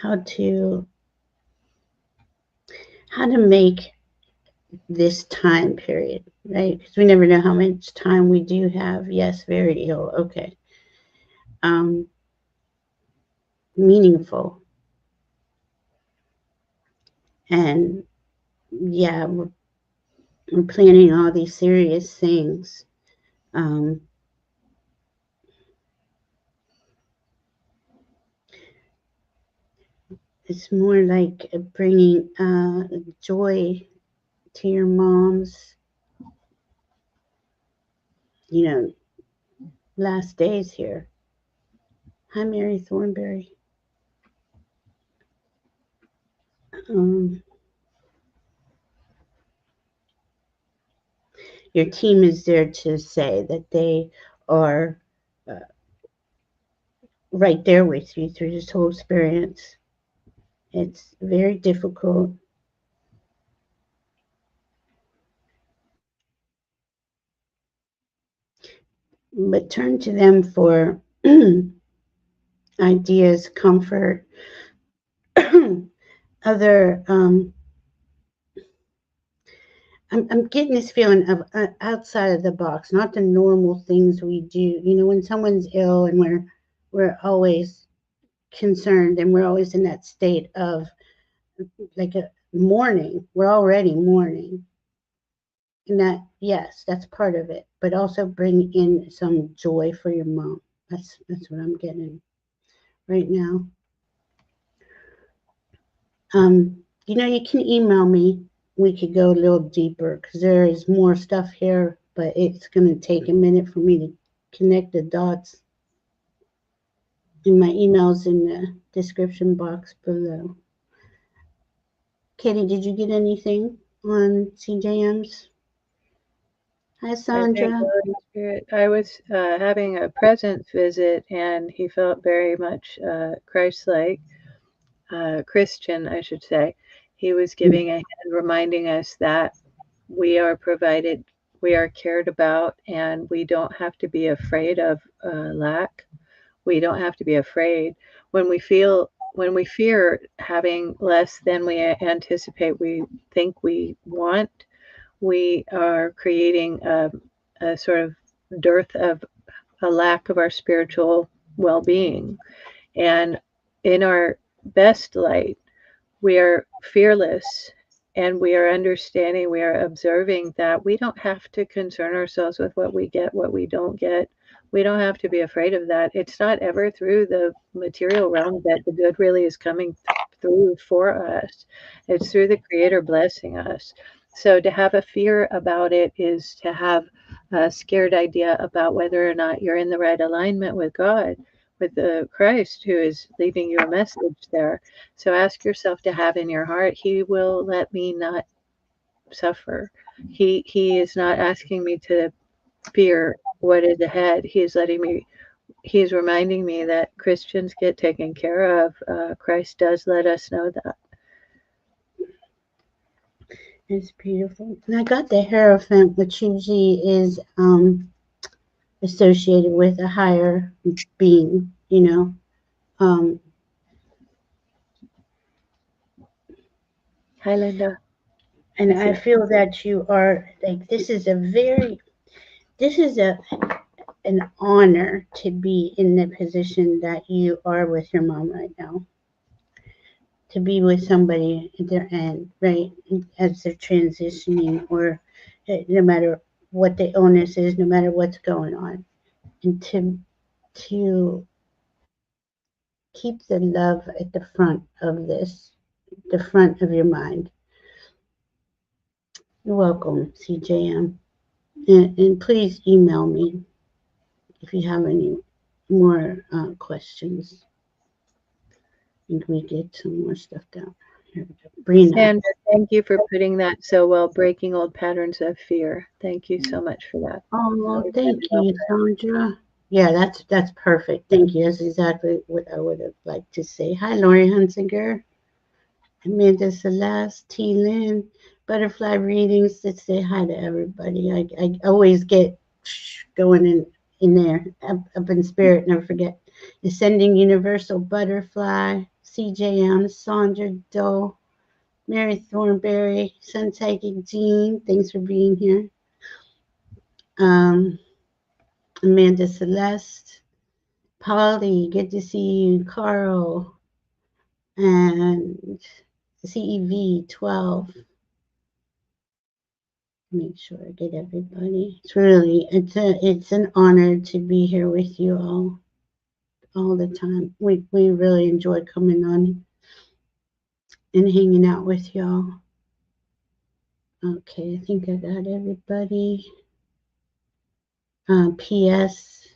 How to how to make this time period, right? Because we never know how much time we do have. Yes, very ill. Okay. Um, Meaningful. And yeah, we're planning all these serious things. Um, it's more like bringing joy to your mom's, you know, last days here. Hi, Mary Thornberry. Um, your team is there to say that they are uh, right there with you through this whole experience. It's very difficult. but turn to them for ideas, comfort, other. I'm getting this feeling of outside of the box, not the normal things we do. You know, when someone's ill and we're always concerned and we're always in that state of like a mourning. We're already mourning, and that yes, that's part of it. But also bring in some joy for your mom. That's what I'm getting right now. You know, you can email me. We could go a little deeper because there is more stuff here, but it's going to take a minute for me to connect the dots. And my email's in the description box below. Katie, did you get anything on CJM's? Hi, I thank Sandra. the Holy Spirit. I was having a presence visit, and he felt very much Christ-like, Christian, I should say. He was giving a hand, reminding us that we are provided, we are cared about, and we don't have to be afraid of lack. We don't have to be afraid when we fear having less than we anticipate, we think we want, we are creating a sort of dearth of a lack of our spiritual well-being. And in our best light, we are fearless, and we are understanding, we are observing that we don't have to concern ourselves with what we get, what we don't get. We don't have to be afraid of that. It's not ever through the material realm that the good really is coming through for us. It's through the Creator blessing us. So to have a fear about it is to have a scared idea about whether or not you're in the right alignment with God, with the Christ who is leaving you a message there. So ask yourself to have in your heart, He will let me not suffer. He is not asking me to fear what is ahead. He is reminding me that Christians get taken care of. Christ does let us know that. It's beautiful. And I got the Hierophant, which usually is associated with a higher being, you know. Um, Hi, Linda. and I I see. feel that you are like this is an honor to be in the position that you are with your mom right now. To be with somebody at their end, right? As they're transitioning or no matter what the illness is, no matter what's going on. And to keep the love at the front of this, the front of your mind. You're welcome, CJM. And please email me if you have any more questions. And we get some more stuff down. Here we go. Brina. Sandra, thank you for putting that so well, breaking old patterns of fear. Thank you so much for that. That Oh, was thank really well you, put. Sandra. Yeah, that's perfect. Thank you. That's exactly what I would have liked to say. Hi, Lori Hunsinger, Amanda Celeste, T. Lynn, Butterfly Readings. Let's say hi to everybody. I always get going in there, up in spirit, never forget. Ascending Universal Butterfly, CJM, Sandra Doe, Mary Thornberry, Sun Taking Jean. Thanks for being here. Um, Amanda Celeste, Polly, good to see you. Carl, and CEV 12. Make sure I get everybody. It's an honor to be here with you all the time. We really enjoy coming on and hanging out with y'all. Okay, I think I got everybody. PS.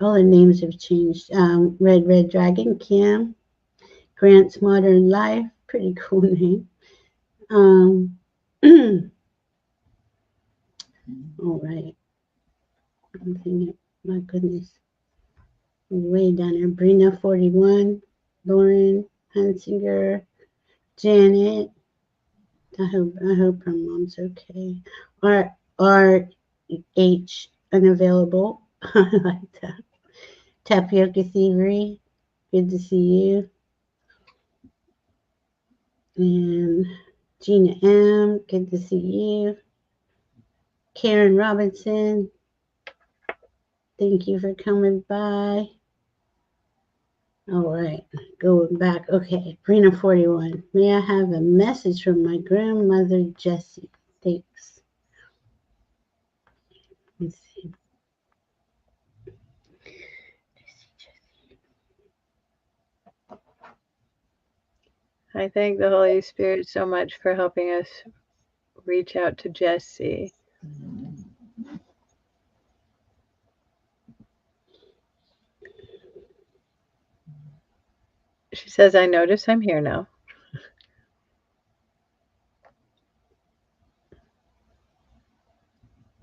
All the names have changed. Red Dragon, Kim, Grant's Modern Life, pretty cool name. Um, all right. I'm thinking, my goodness, way down there. Brina 41, Lauren Hansinger, Janet. I hope her mom's okay. Are H unavailable. I like that. Tapioca Thievery, good to see you. And Gina M, good to see you. Karen Robinson, thank you for coming by. All right, going back. Okay, Brina 41. May I have a message from my grandmother Jessie? Thanks. Let's see. I thank the Holy Spirit so much for helping us reach out to Jesse. She says, I notice I'm here now.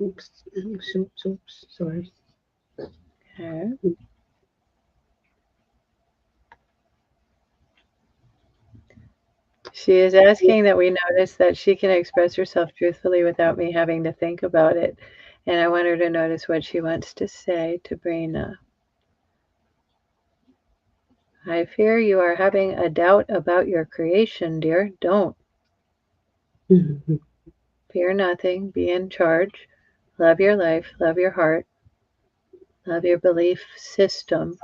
Oops, sorry. Okay. She is asking that we notice that she can express herself truthfully without me having to think about it. And I want her to notice what she wants to say to Brina. I fear you are having a doubt about your creation, dear. Don't. Fear nothing. Be in charge. Love your life. Love your heart. Love your belief system.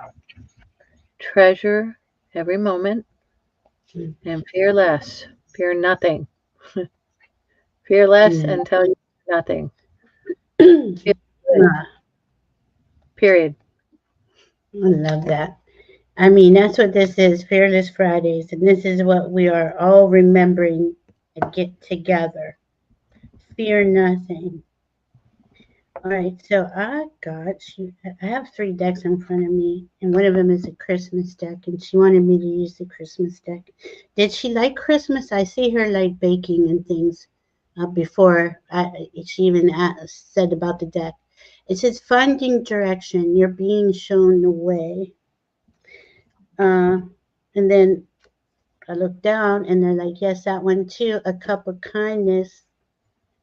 Treasure every moment and fear less. Fear nothing. Fear less Yeah. until you fear nothing. Feel good. Ah, Period. I love that. I mean, that's what this is, Fearless Fridays, and this is what we are all remembering and get together. Fear nothing. All right, so I have three decks in front of me, and one of them is a Christmas deck, and she wanted me to use the Christmas deck. Did she like Christmas? I see her like baking and things before she even said about the deck. It says finding direction, you're being shown the way. Uh, and then I look down and they're like, yes, that one too. A cup of kindness.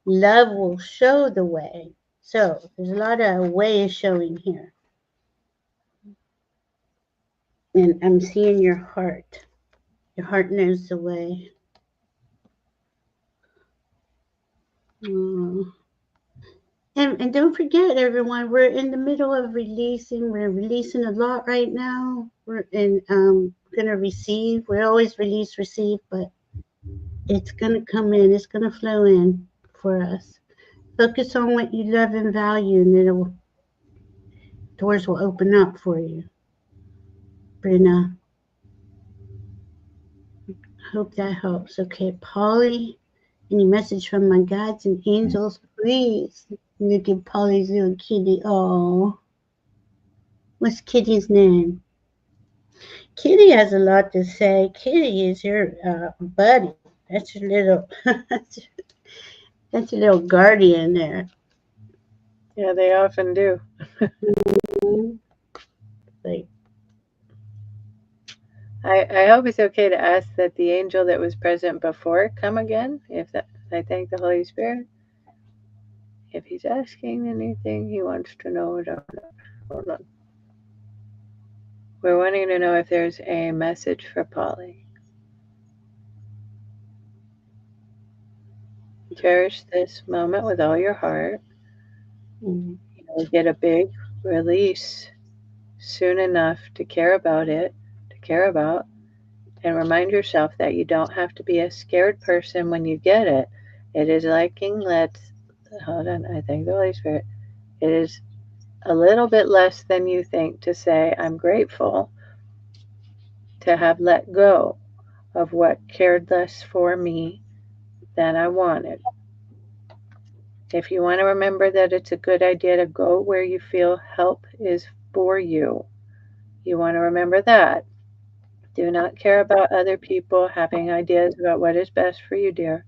Love will show the way. So there's a lot of way showing here. And I'm seeing your heart. Your heart knows the way. Mm. And don't forget, everyone, we're in the middle of releasing. We're releasing a lot right now. We're going to receive. We always release, receive, but it's going to come in. It's going to flow in for us. Focus on what you love and value, and doors will open up for you. Brina, hope that helps. Okay, Polly, any message from my guides and angels, please? Look at Polly's little kitty. Oh, what's Kitty's name? Kitty has a lot to say. Kitty is your buddy. That's your little, that's your little guardian there. Yeah, they often do. Mhm. Like, I hope it's okay to ask that the angel that was present before come again. If that, I thank the Holy Spirit. If he's asking anything, he wants to know it. Hold on. We're wanting to know if there's a message for Polly. Cherish this moment with all your heart. mm, You'll get a big release soon enough to care about it, to care about, and remind yourself that you don't have to be a scared person when you get it. It is liking hold on, I thank the Holy Spirit. It is a little bit less than you think to say, I'm grateful to have let go of what cared less for me than I wanted. If you want to remember that it's a good idea to go where you feel help is for you, you want to remember that. Do not care about other people having ideas about what is best for you, dear.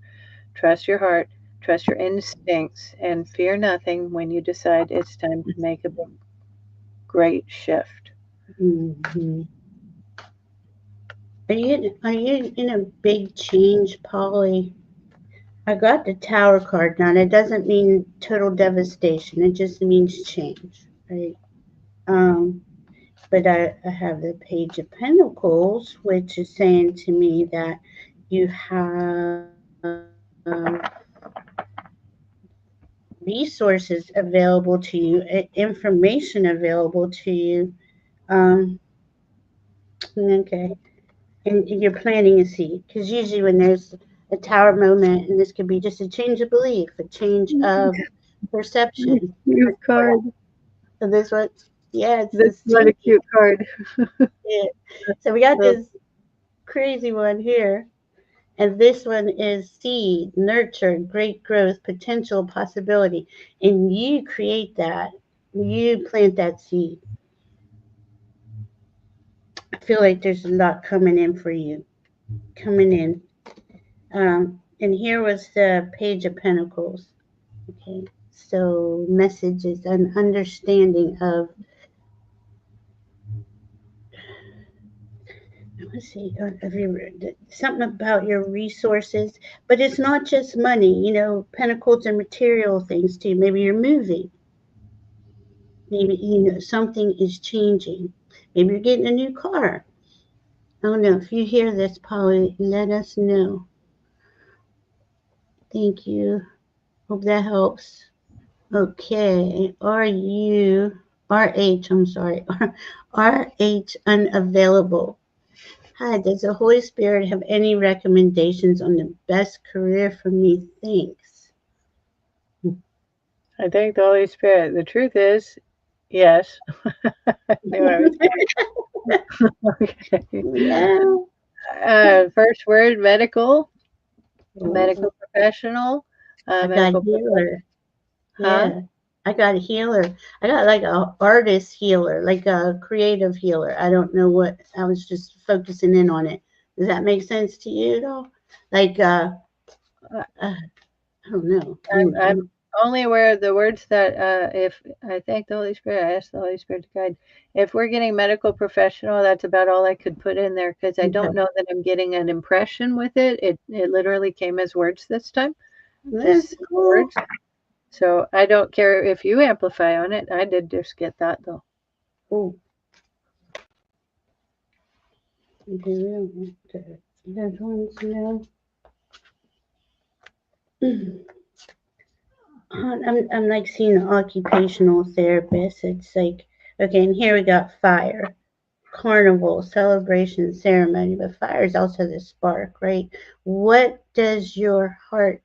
Trust your heart, trust your instincts, and fear nothing when you decide it's time to make a big, great shift. mhm. Are you in a big change, Polly? I got the Tower card. Now that doesn't mean total devastation. It just means change, right? Um, but I have the Page of Pentacles, which is saying to me that you have resources available to you, information available to you. Um, okay, and you're planting a seed because usually when there's a tower moment, and this could be just a change of belief, a change of perception. Cute card. So this one, yeah, it's the That's what seed. a cute card. Yeah. So we got The, this crazy one here. And this one is seed, nurture, great growth, potential, possibility. And you create that. You plant that seed. I feel like there's a lot coming in for you. Coming in. And here was the Page of Pentacles. Okay. So messages, an understanding of, let's see, of your, something about your resources, but it's not just money. Pentacles are material things too. Maybe you're moving. Maybe something is changing. Maybe you're getting a new car. I don't know. If you hear this, Polly, let us know. Thank you. Hope that helps. Okay. I'm sorry. RH unavailable. Hi, does the Holy Spirit have any recommendations on the best career for me? Thanks. I thank the Holy Spirit. The truth is, yes. I knew I was okay. Yeah. First word, medical, Ooh, medical professional, I got medical professional. healer. Huh? Yeah. I got a healer. I got like a artist healer, like a creative healer. I don't know what. I was just focusing in on it. Does that make sense to you at all? Like, I don't know. I'm only aware of the words that if I thank the Holy Spirit, I ask the Holy Spirit to guide. If we're getting medical professional, that's about all I could put in there because I don't Okay. know that I'm getting an impression with it. It literally came as words this time, just That's simple cool. words. So I don't care if you amplify on it. I did just get that though. Oh, there's ones now. I'm like seeing an occupational therapist. It's like, okay, and here we got fire, carnival, celebration, ceremony, but fire is also the spark, right? What does your heart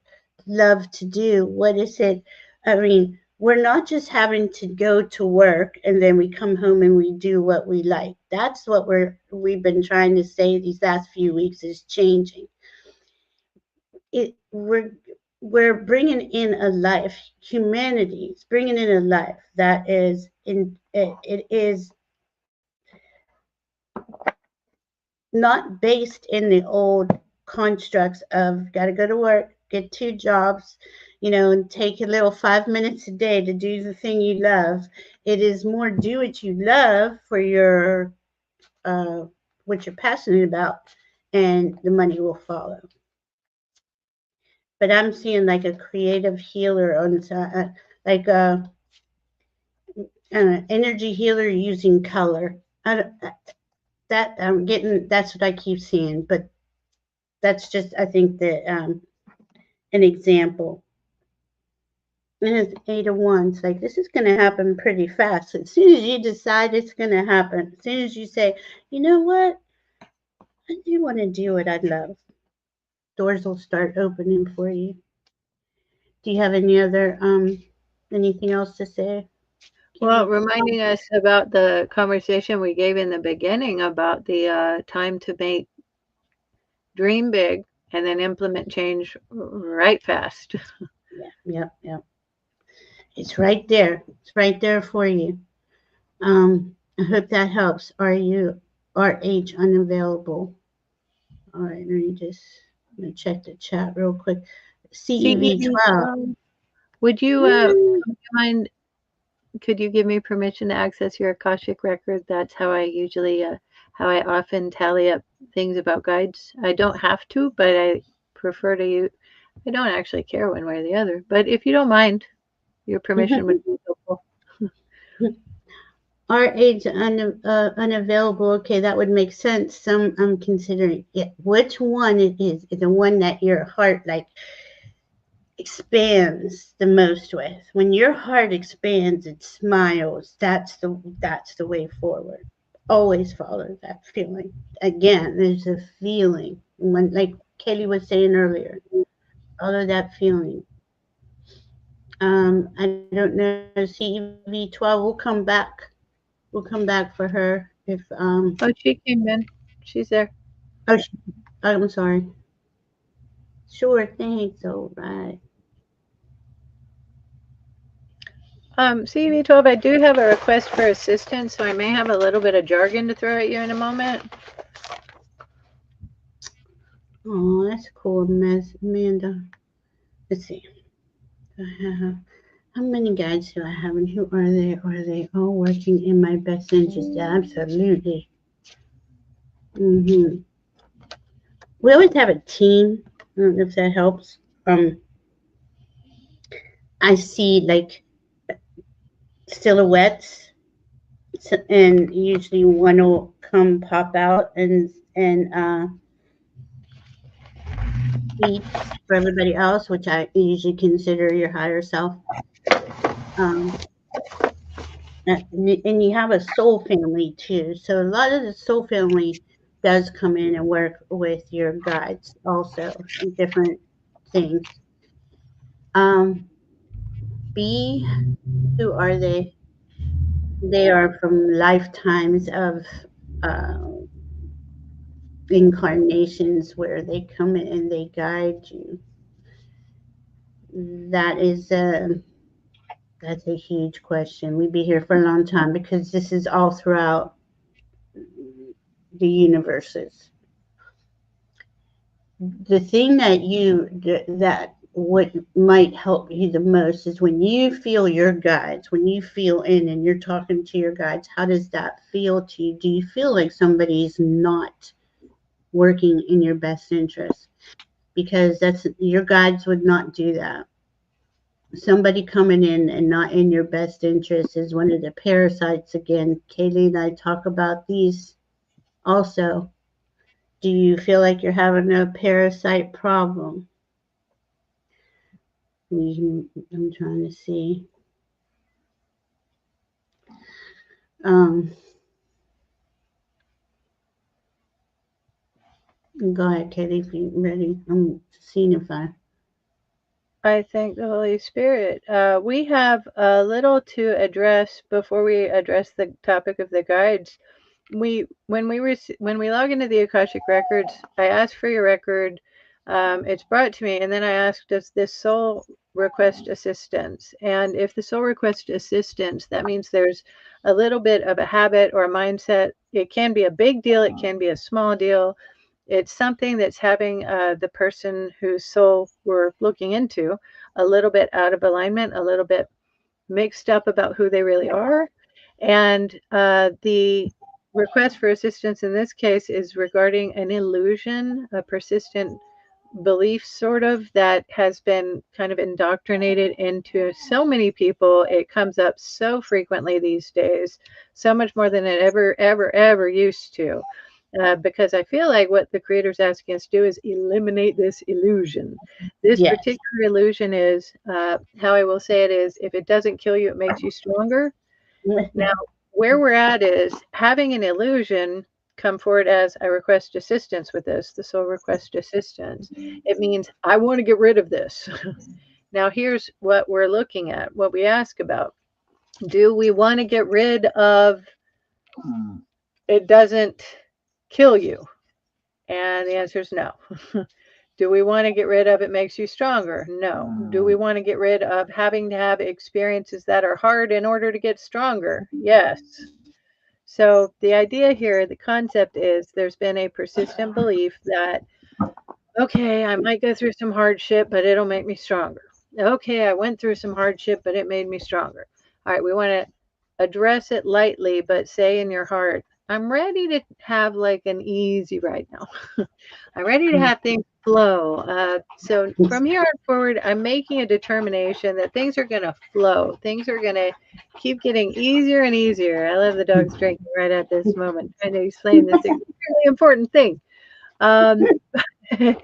love to do? What is it? I mean, we're not just having to go to work and then we come home and we do what we like. That's what we've been trying to say these last few weeks is changing. It we're bringing in a life, humanity is bringing in a life that is it is not based in the old constructs of got to go to work, get two jobs, and take a little 5 minutes a day to do the thing you love. It is more do what you love for your uh, what you're passionate about, and the money will follow. But I'm seeing like a creative healer on like a energy healer using color. I don't, that I'm getting. That's what I keep seeing, but that's just I think that an example. And it's 8 of Wands. Like this is going to happen pretty fast. As soon as you decide it's going to happen, as soon as you say, you know what, I do want to do what I love, doors will start opening for you. Do you have any other anything else to say? Well, Candy? reminding us about the conversation we gave in the beginning about the time to make dream big and then implement change right fast. Yeah, yeah, yeah. It's right there. It's right there for you. I hope that helps. Are you RH unavailable? All right, let me just let me check the chat real quick. CEV CEV 12. 12. Would you Mm, mind? Could you give me permission to access your Akashic record? That's how I usually, how I often tally up things about guides. I don't have to, but I prefer to use. I don't actually care one way or the other, but if you don't mind, your permission would be helpful. Our age unavailable. Okay, that would make sense. Some I'm considering it. Which one it is? Is the one that your heart like expands the most with? When your heart expands, it smiles. That's the way forward. Always follow that feeling. Again, there's a feeling. When, like Kelly was saying earlier, follow that feeling. I don't know. CEV 12 will come back. We'll come back for her if Oh, she came in. She's there. oh, I'm sorry. Sure, thanks. All right. CV12, I do have a request for assistance, so I may have a little bit of jargon to throw at you in a moment. Oh, that's cool, Miss Amanda. Let's see. I have how many guides do I have, and who are they? Are they all working in my best interest? Absolutely. Hmm. We always have a team. I don't know if that helps. I see like silhouettes, and usually one will come pop out and speaks for everybody else, which I usually consider your higher self. Um, and you have a soul family too. So a lot of the soul family does come in and work with your guides also, different things. Um, B, who are they? They are from lifetimes of uh, incarnations where they come in and they guide you. That is that's a huge question. We'd be here for a long time because this is all throughout the universes. The thing that what might help you the most is when you feel your guides, when you feel in and you're talking to your guides, how does that feel to you? Do you feel like somebody's not working in your best interest? Because that's your guides would not do that. Somebody coming in and not in your best interest is one of the parasites again. Kaylee and I talk about these also. Do you feel like you're having a parasite problem? I'm trying to see. Um, Go ahead, Katie, if you're ready. I'm seeing if I. I thank the Holy Spirit. We have a little to address before we address the topic of the guides. When we log into the Akashic records, I ask for your record. It's brought to me, and then I ask, does this soul request assistance? And if the soul requests assistance, that means there's a little bit of a habit or a mindset. It can be a big deal. It can be a small deal. It's something that's having the person whose soul we're looking into a little bit out of alignment, a little bit mixed up about who they really are. And the request for assistance in this case is regarding an illusion, a persistent belief, sort of, that has been kind of indoctrinated into so many people. It comes up so frequently these days, so much more than it ever used to. Because I feel like what the creator's asking us to do is eliminate this illusion. This Yes. particular illusion is, how I will say it is, if it doesn't kill you, it makes you stronger. Now, where we're at is having an illusion come forward as I request assistance with this, the soul request assistance. It means I want to get rid of this. Now, here's what we're looking at, what we ask about. Do we want to get rid of it doesn't kill you? And the answer is no. Do we want to get rid of it makes you stronger? No. Do we want to get rid of having to have experiences that are hard in order to get stronger? Yes. So the idea here, the concept is there's been a persistent belief that, okay, I might go through some hardship, but it'll make me stronger. Okay, I went through some hardship, but it made me stronger. All right, we want to address it lightly, but say in your heart, I'm ready to have like an easy ride now. I'm ready to have things flow. So from here on forward, I'm making a determination that things are going to flow. Things are going to keep getting easier and easier. I love the dog's drinking right at this moment, trying to explain this extremely important thing. Um, we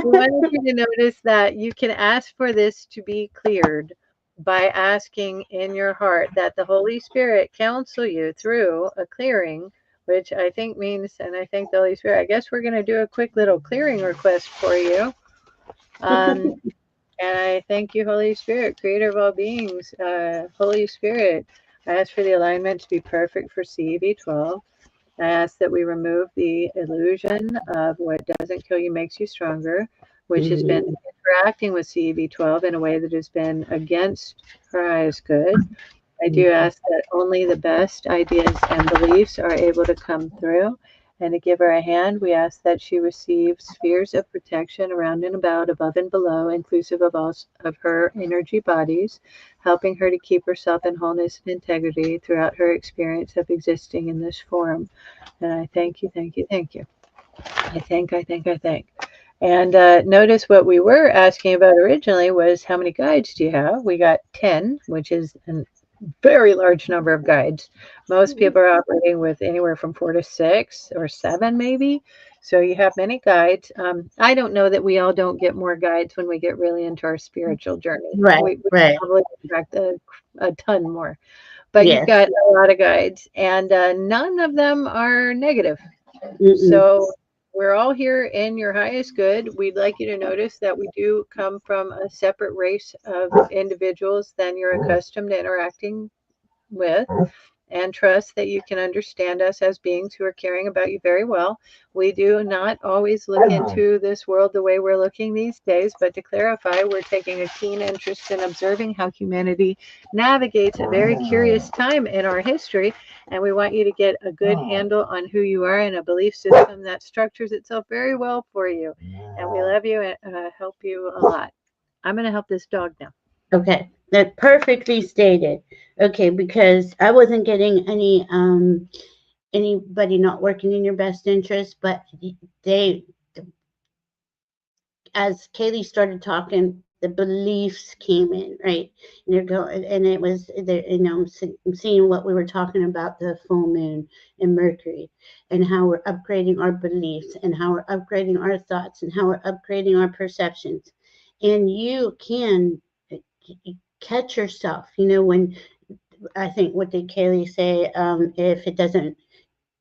wanted you to notice that you can ask for this to be cleared by asking in your heart that the Holy Spirit counsel you through a clearing, which I think means, and I thank the Holy Spirit. I guess we're going to do a quick little clearing request for you. Um, and I thank you, Holy Spirit, creator of all beings. Holy Spirit, I ask for the alignment to be perfect for CEV12. I ask that we remove the illusion of what doesn't kill you makes you stronger, which has been interacting with CEV12 in a way that has been against her highest good. I do ask that only the best ideas and beliefs are able to come through. And to give her a hand, we ask that she receive spheres of protection around and about, above and below, inclusive of all of her energy bodies, helping her to keep herself in wholeness and integrity throughout her experience of existing in this form. And I thank you, thank you, thank you. I thank. And notice what we were asking about originally was how many guides do you have? We got 10, which is a very large number of guides. Most people are operating with anywhere from 4 to 6 or 7, maybe. So you have many guides. I don't know that we all don't get more guides when we get really into our spiritual journey. Right, We right. probably attract a ton more. But you've Yes. got a lot of guides, and none of them are negative. Mm-mm. So we're all here in your highest good. We'd like you to notice that we do come from a separate race of individuals than you're accustomed to interacting with, and trust that you can understand us as beings who are caring about you very well. We do not always look into this world the way we're looking these days, but to clarify, we're taking a keen interest in observing how humanity navigates a very curious time in our history, and we want you to get a good handle on who you are and a belief system that structures itself very well for you. And we love you and help you a lot. I'm going to help this dog now. Okay. That perfectly stated. Okay, because I wasn't getting anybody not working in your best interest, but they, as Kaylee started talking, the beliefs came in, right? And you're going, and it was there. I'm seeing what we were talking about, the full moon and Mercury, and how we're upgrading our beliefs, and how we're upgrading our thoughts, and how we're upgrading our perceptions. And you can catch yourself. When I think, what did Kaylee say?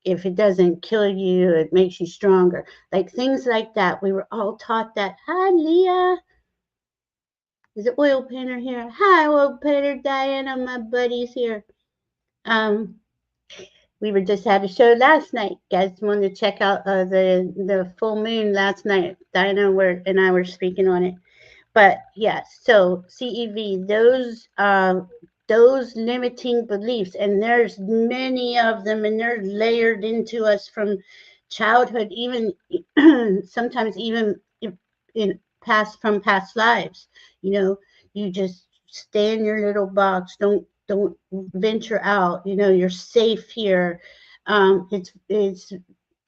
If it doesn't kill you, it makes you stronger. Like things like that. We were all taught that. Hi, Leah. Is it oil painter here? Hi, oil painter Diana. My buddy's here. Um, we were just had a show last night. Guys wanted to check out the full moon last night. Diana and I were speaking on it. But yes, so CEV, those limiting beliefs, and there's many of them, and they're layered into us from childhood, even sometimes even in past lives. You know, you just stay in your little box. Don't venture out. You're safe here. It's.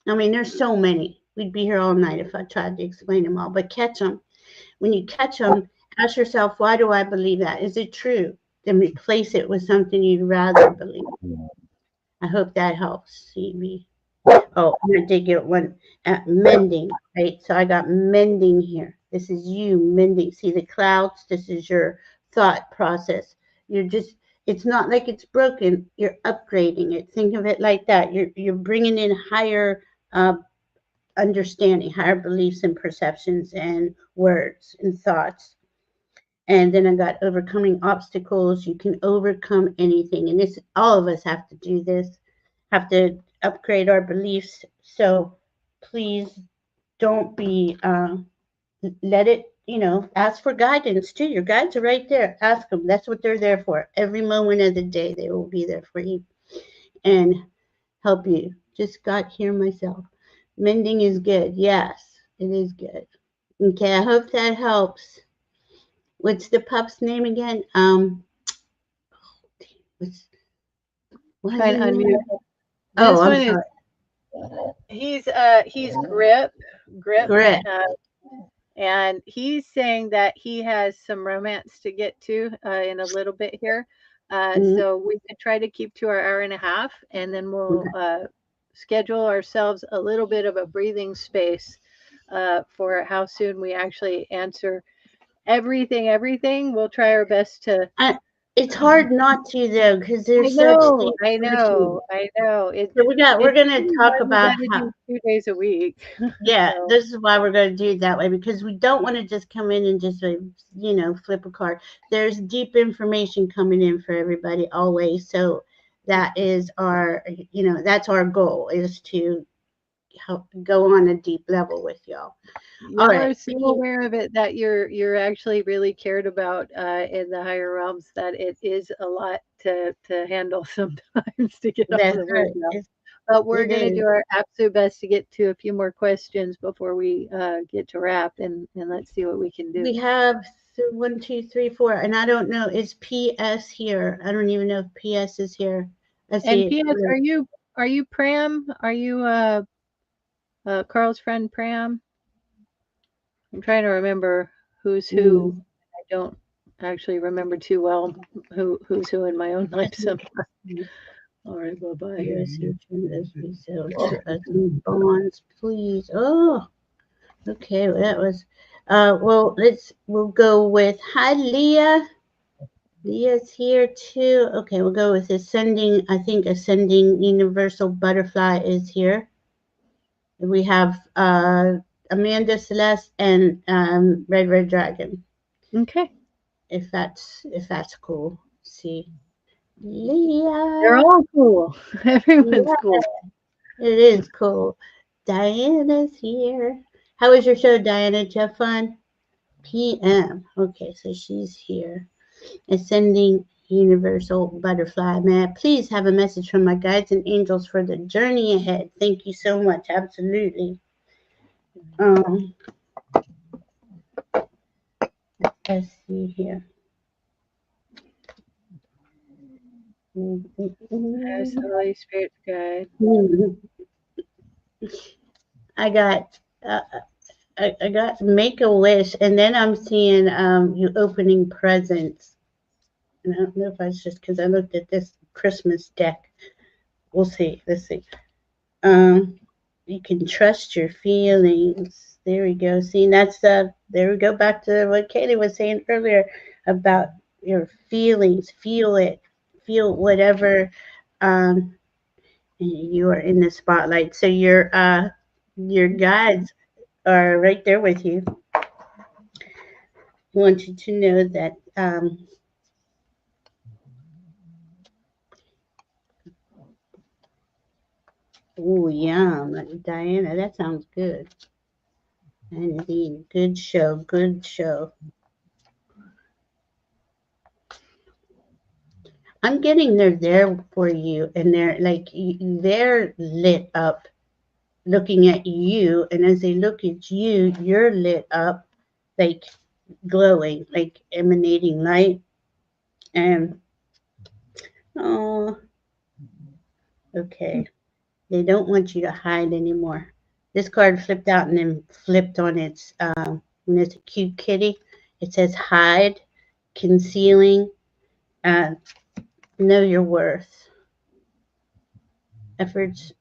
I mean, there's so many. We'd be here all night if I tried to explain them all. But catch them. When you catch them, ask yourself, why do I believe that? Is it true? Then replace it with something you'd rather believe. I hope that helps. See me. Oh, I did get one at mending, right? So I got mending here. This is you mending. See the clouds? This is your thought process. It's not like it's broken. You're upgrading it. Think of it like that. You're bringing in higher understanding, higher beliefs and perceptions and words and thoughts. And then I got overcoming obstacles. You can overcome anything. And this, all of us have to do this, have to upgrade our beliefs. So please don't let it, ask for guidance too. Your guides are right there. Ask them. That's what they're there for. Every moment of the day, they will be there for you and help you. Just got here myself. Mending is good. Yes, it is good. Okay, I hope that helps. What's the pup's name again? What's Trying to his name? unmute. Oh, This I'm one is sorry. he's grip, Correct. uh, and he's saying that he has some romance to get to in a little bit here. Mm, So we could try to keep to our hour and a half, and then we'll okay. schedule ourselves a little bit of a breathing space for how soon we actually answer everything. Everything. We'll try our best to. I, it's hard not to though, because there's such deep questions. I know. So we're It's gonna really talk why we about got to how. do 2 days a week. Yeah, So this is why we're going to do it that way because we don't want to just come in and just flip a card. There's deep information coming in for everybody always. So that is our that's our goal is to help go on a deep level with y'all. All y'all right. are so aware of it that you're actually really cared about in the higher realms that it is a lot to handle sometimes to get all That's the words right. out. But we're It gonna is. do our absolute best to get to a few more questions before we get to wrap and let's see what we can do. We have one, two, three, four, and I don't know. Is PS here? I don't even know if PS is here. I And see it P.S. here. Are you Pram? Are you Carl's friend Pram? I'm trying to remember who's who. Mm. I don't actually remember too well who's who in my own life sometimes. All right, bye bye. USH investment sales for us in bonds, please. Oh, okay. Well, that was, well, we'll go with, hi, Leah. Leah's here too. Okay, we'll go with ascending. I think ascending universal butterfly is here. We have, Amanda Celeste and, Red Dragon. Okay. If that's cool. See, They're Leah. all cool. Everyone's Yeah, cool. it is cool. Diana's here. How was your show, Diana? Did you have fun? PM. Okay, so she's here. Ascending Universal Butterfly. May I please have a message from my guides and angels for the journey ahead? Thank you so much. Absolutely. Um, let's see here. As the Holy Spirit's guide. I got I got make a wish, and then I'm seeing you opening presents. And I don't know if that's just because I looked at this Christmas deck. We'll see. Let's see. Um, you can trust your feelings. There we go. See, that's there we go back to what Katie was saying earlier about your feelings. Feel it. Feel whatever you are in the spotlight. So your guides are right there with you. I want you to know that oh yum, Diana, that sounds good. Indeed, good show, good show. I'm getting there for you, and they're like they're lit up, looking at you, and as they look at you, you're lit up, like glowing, like emanating light. And oh, okay, they don't want you to hide anymore. This card flipped out and then flipped on its and it's a cute kitty. It says hide, concealing, uh, know your worth. Efforts,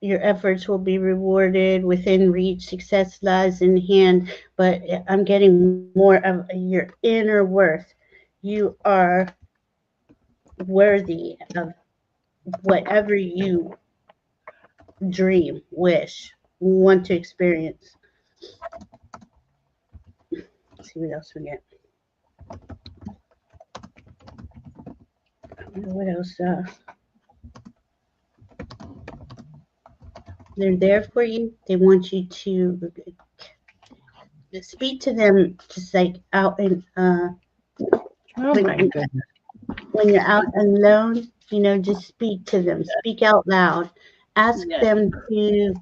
your efforts will be rewarded within reach. Success lies in hand. But I'm getting more of your inner worth. You are worthy of whatever you dream, wish, want to experience. Let's see what else we get. What else? They're there for you. They want you to speak to them, just like out in Oh when my goodness. when you're out alone. Just speak to them. Speak out loud. Ask Yes. them to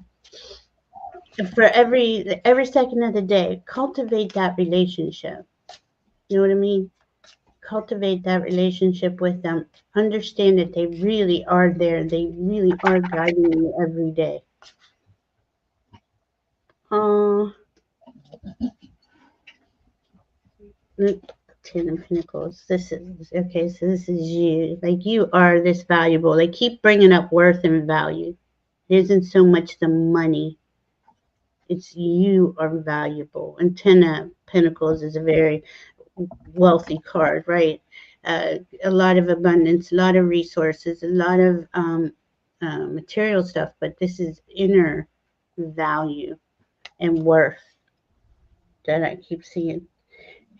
for every second of the day cultivate that relationship. You know what I mean? cultivate that relationship with them. Understand that they really are there. They really are guiding you every day. Uh, Ten of Pentacles. This is okay. So this is you. Like you are this valuable. They keep bringing up worth and value. It isn't so much the money. It's you are valuable. And Ten of Pentacles is a very wealthy card, right? A lot of abundance, a lot of resources, a lot of material stuff, but this is inner value and worth that I keep seeing.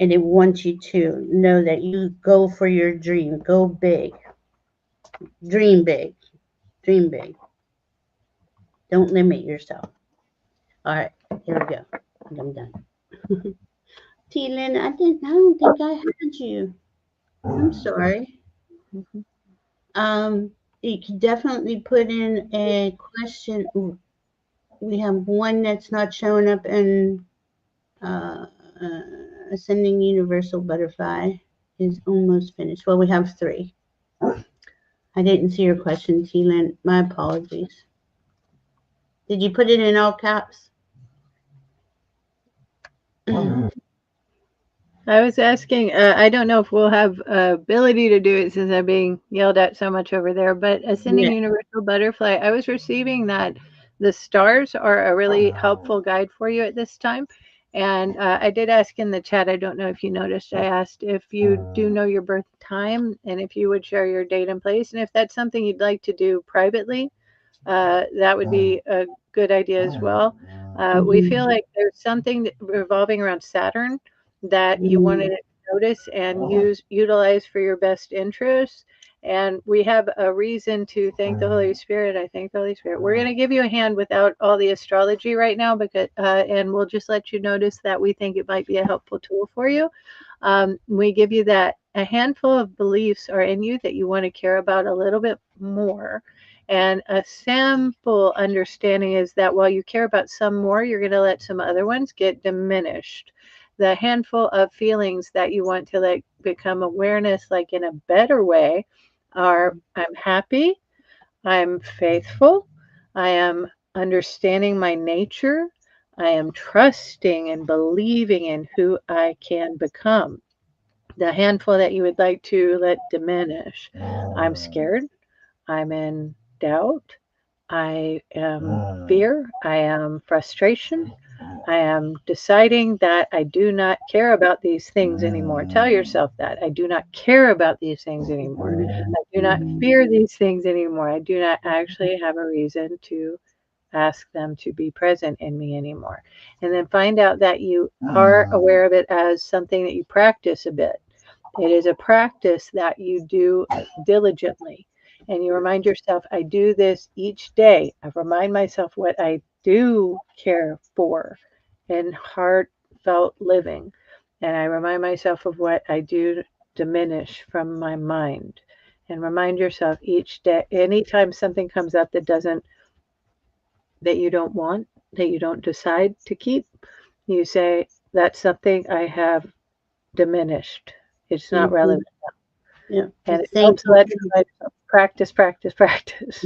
And it wants you to know that you go for your dream, go big, dream big, dream big. Don't limit yourself. All right, here we go. I'm done. T. Lynn, I don't think I heard you. I'm sorry. Mhm. Um, you can definitely put in a question. Ooh, we have one that's not showing up in uh, uh, Ascending Universal Butterfly is almost finished. Well, we have three. I didn't see your question, T-Lynn. My apologies. Did you put it in all caps? I was asking, I don't know if we'll have ability to do it since I'm being yelled at so much over there, but Ascending Yeah. Universal Butterfly, I was receiving that the stars are a really helpful guide for you at this time. And I did ask in the chat, I don't know if you noticed, I asked if you do know your birth time and if you would share your date and place. And if that's something you'd like to do privately, that would be a good idea as well. We feel Mhm. like there's something revolving around Saturn that you wanted Mhm. to notice and utilize for your best interests. And we have a reason to thank the Holy Spirit. I thank the Holy Spirit. We're going to give you a hand without all the astrology right now, because and we'll just let you notice that we think it might be a helpful tool for you. We give you that a handful of beliefs are in you that you want to care about a little bit more, and a simple understanding is that while you care about some more, you're going to let some other ones get diminished. The handful of feelings that you want to like become awareness, like in a better way, are I'm happy, I'm faithful, I am understanding my nature, I am trusting and believing in who I can become. The handful that you would like to let diminish, I'm scared, I'm in doubt, I am fear. I am frustration. I am deciding that I do not care about these things anymore. Tell yourself that. I do not care about these things anymore. I do not fear these things anymore. I do not actually have a reason to ask them to be present in me anymore. And then find out that you are aware of it as something that you practice a bit. It is a practice that you do diligently. And you remind yourself, I do this each day. I remind myself what I do care for in heartfelt living. And I remind myself of what I do diminish from my mind. And remind yourself each day, anytime something comes up that you don't want, that you don't decide to keep, you say, that's something I have diminished. It's not Mhm. relevant. Yeah. And Just it thank helps you. electrolyte practice, practice, practice.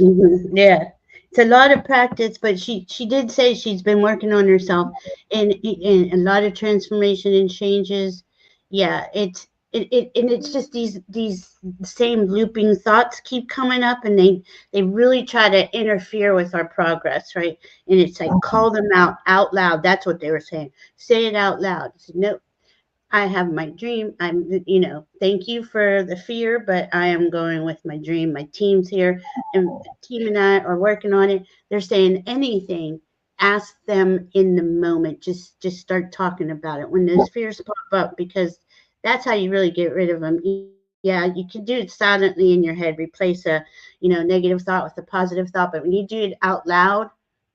Yeah, it's a lot of practice, but she did say she's been working on herself and a lot of transformation and changes. Yeah, and it's just these same looping thoughts keep coming up, and they really try to interfere with our progress, right? And it's like call them out loud. That's what they were saying. Say it out loud. No, I have my dream. Thank you for the fear, but I am going with my dream. My team's here, and team and I are working on it. They're saying anything. Ask them in the moment. Just start talking about it when those fears pop up, because that's how you really get rid of them. Yeah, you can do it silently in your head. Replace a negative thought with a positive thought, but when you do it out loud,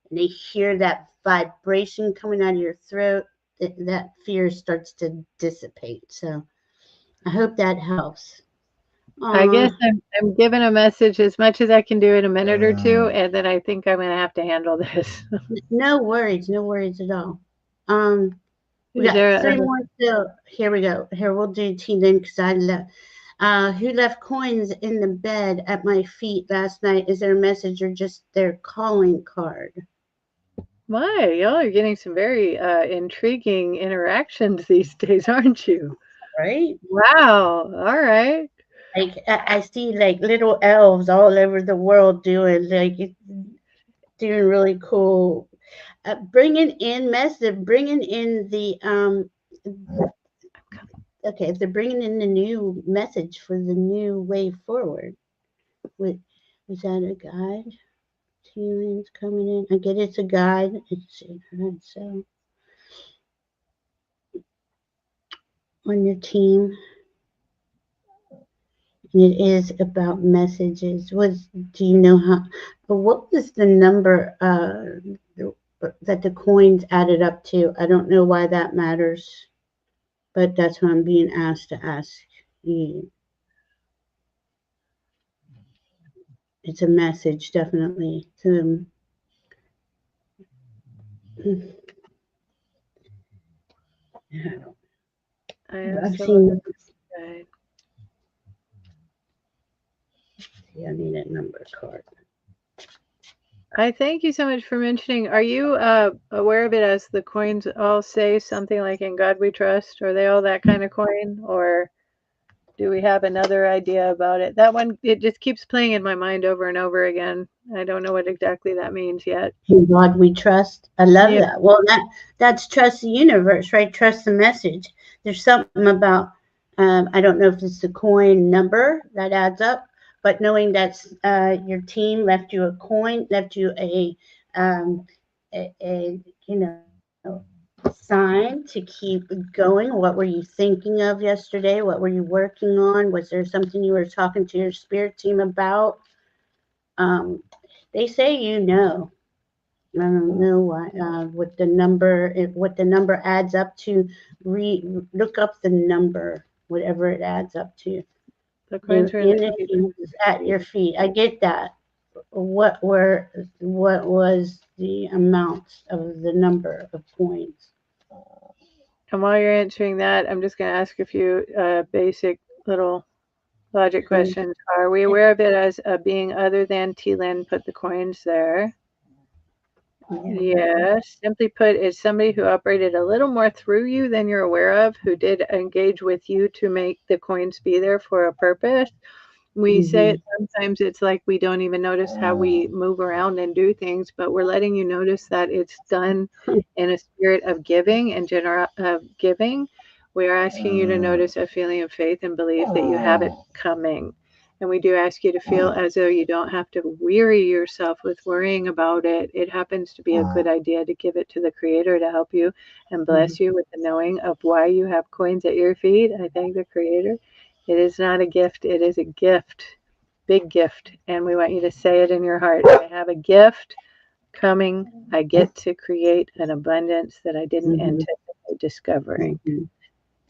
and they hear that vibration coming out of your throat, that fear starts to dissipate. So I hope that helps. I Uh, guess I'm giving a message as much as I can do in a minute or two, and then I think I'm going to have to handle this. no worries, no worries at all. Um, We Is got there three more still. Here we go. Here we'll do T then because I left. Who left coins in the bed at my feet last night? Is there a message or just their calling card? my, y'all are getting some very intriguing interactions these days, aren't you? Right? Wow. All right. Like I see like little elves all over the world doing really cool, bringing in message, bringing in the okay, if they're bringing in the new message for the new way forward. With was that a guide? Feelings coming in. I get it's a guide. It's so on your team, and it is about messages. Was do you know how? What was the number that the coins added up to? I don't know why that matters, but that's what I'm being asked to ask you. It's a message, definitely. I am I've still seen. okay. Yeah, I need a number card. I thank you so much for mentioning. Are you aware of it as the coins all say something like "In God We Trust"? Are they all that kind of coin, or do we have another idea about it? That one, it just keeps playing in my mind over and over again. I don't know what exactly that means yet. In God we trust. I love Yeah, that. Well, that's trust the universe, right? Trust the message. There's something about I don't know if it's the coin number that adds up, but knowing that your team left you a coin, left you a you know sign to keep going. What were you thinking of yesterday? What were you working on? Was there something you were talking to your spirit team about? Um, they say you know. I don't know what the number what the number adds up to. Look up the number, whatever it adds up to. the coins They're are in the in the feet. keys at your feet. I get that. What was the amount of the number of coins? And while you're answering that, I'm just going to ask a few basic little logic Um, questions. Are we aware of it as a being other than T-Lin put the coins there? yeah. Yes. Simply put, is somebody who operated a little more through you than you're aware of, who did engage with you to make the coins be there for a purpose. We say Hmm. it sometimes, it's like we don't even notice how we move around and do things, but we're letting you notice that it's done in a spirit of giving and of giving. We are asking you to notice a feeling of faith and belief that you have it coming. And we do ask you to feel as though you don't have to weary yourself with worrying about it. It happens to be a good idea to give it to the Creator to help you and bless you with the knowing of why you have coins at your feet. I thank the Creator. It is not a gift, it is a gift, big gift. And we want you to say it in your heart. I have a gift coming. I get to create an abundance that I didn't Hmm. anticipate discovering. Hmm.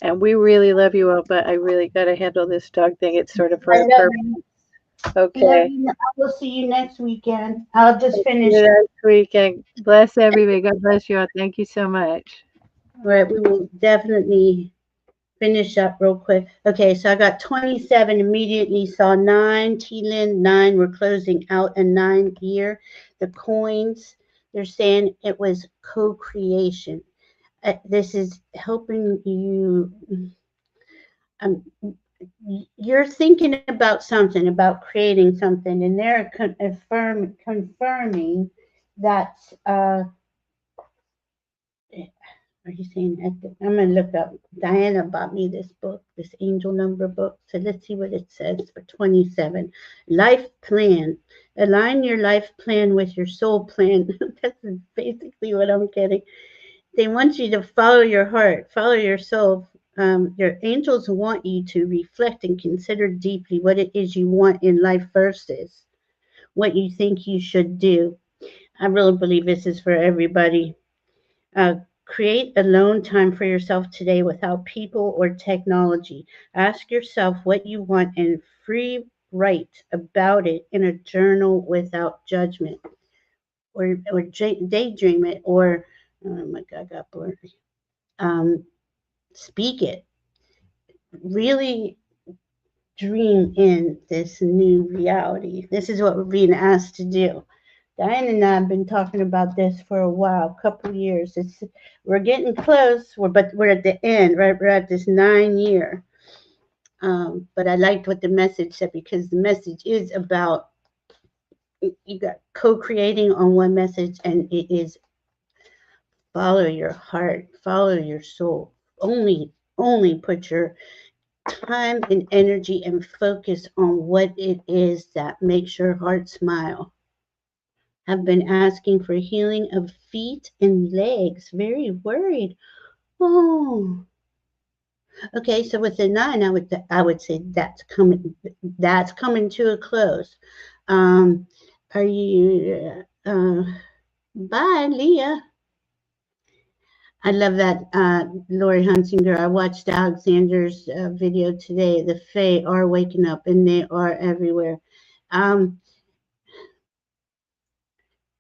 And we really love you all, but I really got to handle this dog thing. It's sort of I for a love purpose. you. Love Okay. you. I will see you next weekend. I'll just See you finish. next weekend. Bless everybody. God bless you all. Thank you so much. All right, we will definitely finish up real quick. Okay, so I got 27 immediately, saw 9, T-Lin, 9, we're closing out a 9 here. The coins, they're saying it was co-creation. This is helping you, um, you're thinking about something, about creating something, and they're confirming that are you saying I'm gonna look up. Diana bought me this book, this angel number book. So let's see what it says for 27. Life plan. Align your life plan with your soul plan. That's basically what I'm getting. They want you to follow your heart, follow your soul. Your angels want you to reflect and consider deeply what it is you want in life versus what you think you should do. I really believe this is for everybody. Create alone time for yourself today without people or technology. Ask yourself what you want and free write about it in a journal without judgment, or daydream it, or oh my God, I got blurry. um, speak it. Really dream in this new reality. This is what we're being asked to do. Diane and I have been talking about this for a while, a couple of years. We're getting close, but we're at the end, right? We're at this 9 year. But I liked what the message said because the message is about you got co-creating on one message, and it is follow your heart, follow your soul. Only put your time and energy and focus on what it is that makes your heart smile. Have been asking for healing of feet and legs. Very worried. Oh, okay. So with the 9, I would say that's coming to a close. Um, are you? Bye, Leah. I love that, Lori Hunsinger. I watched Alexander's video today. The Fae are waking up, and they are everywhere. Um,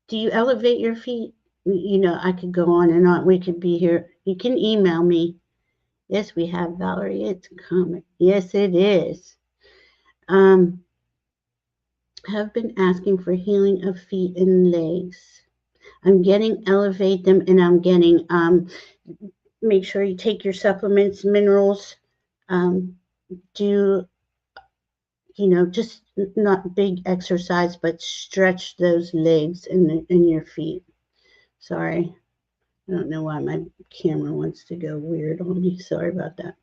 do you elevate your feet? I could go on and on. We could be here. You can email me. Yes, we have Valerie. It's coming. Yes, it is. Um, have been asking for healing of feet and legs. I'm getting elevate them, and I'm getting make sure you take your supplements, minerals. Do just not big exercise, but stretch those legs and your feet. Sorry, I don't know why my camera wants to go weird on me. Sorry about that.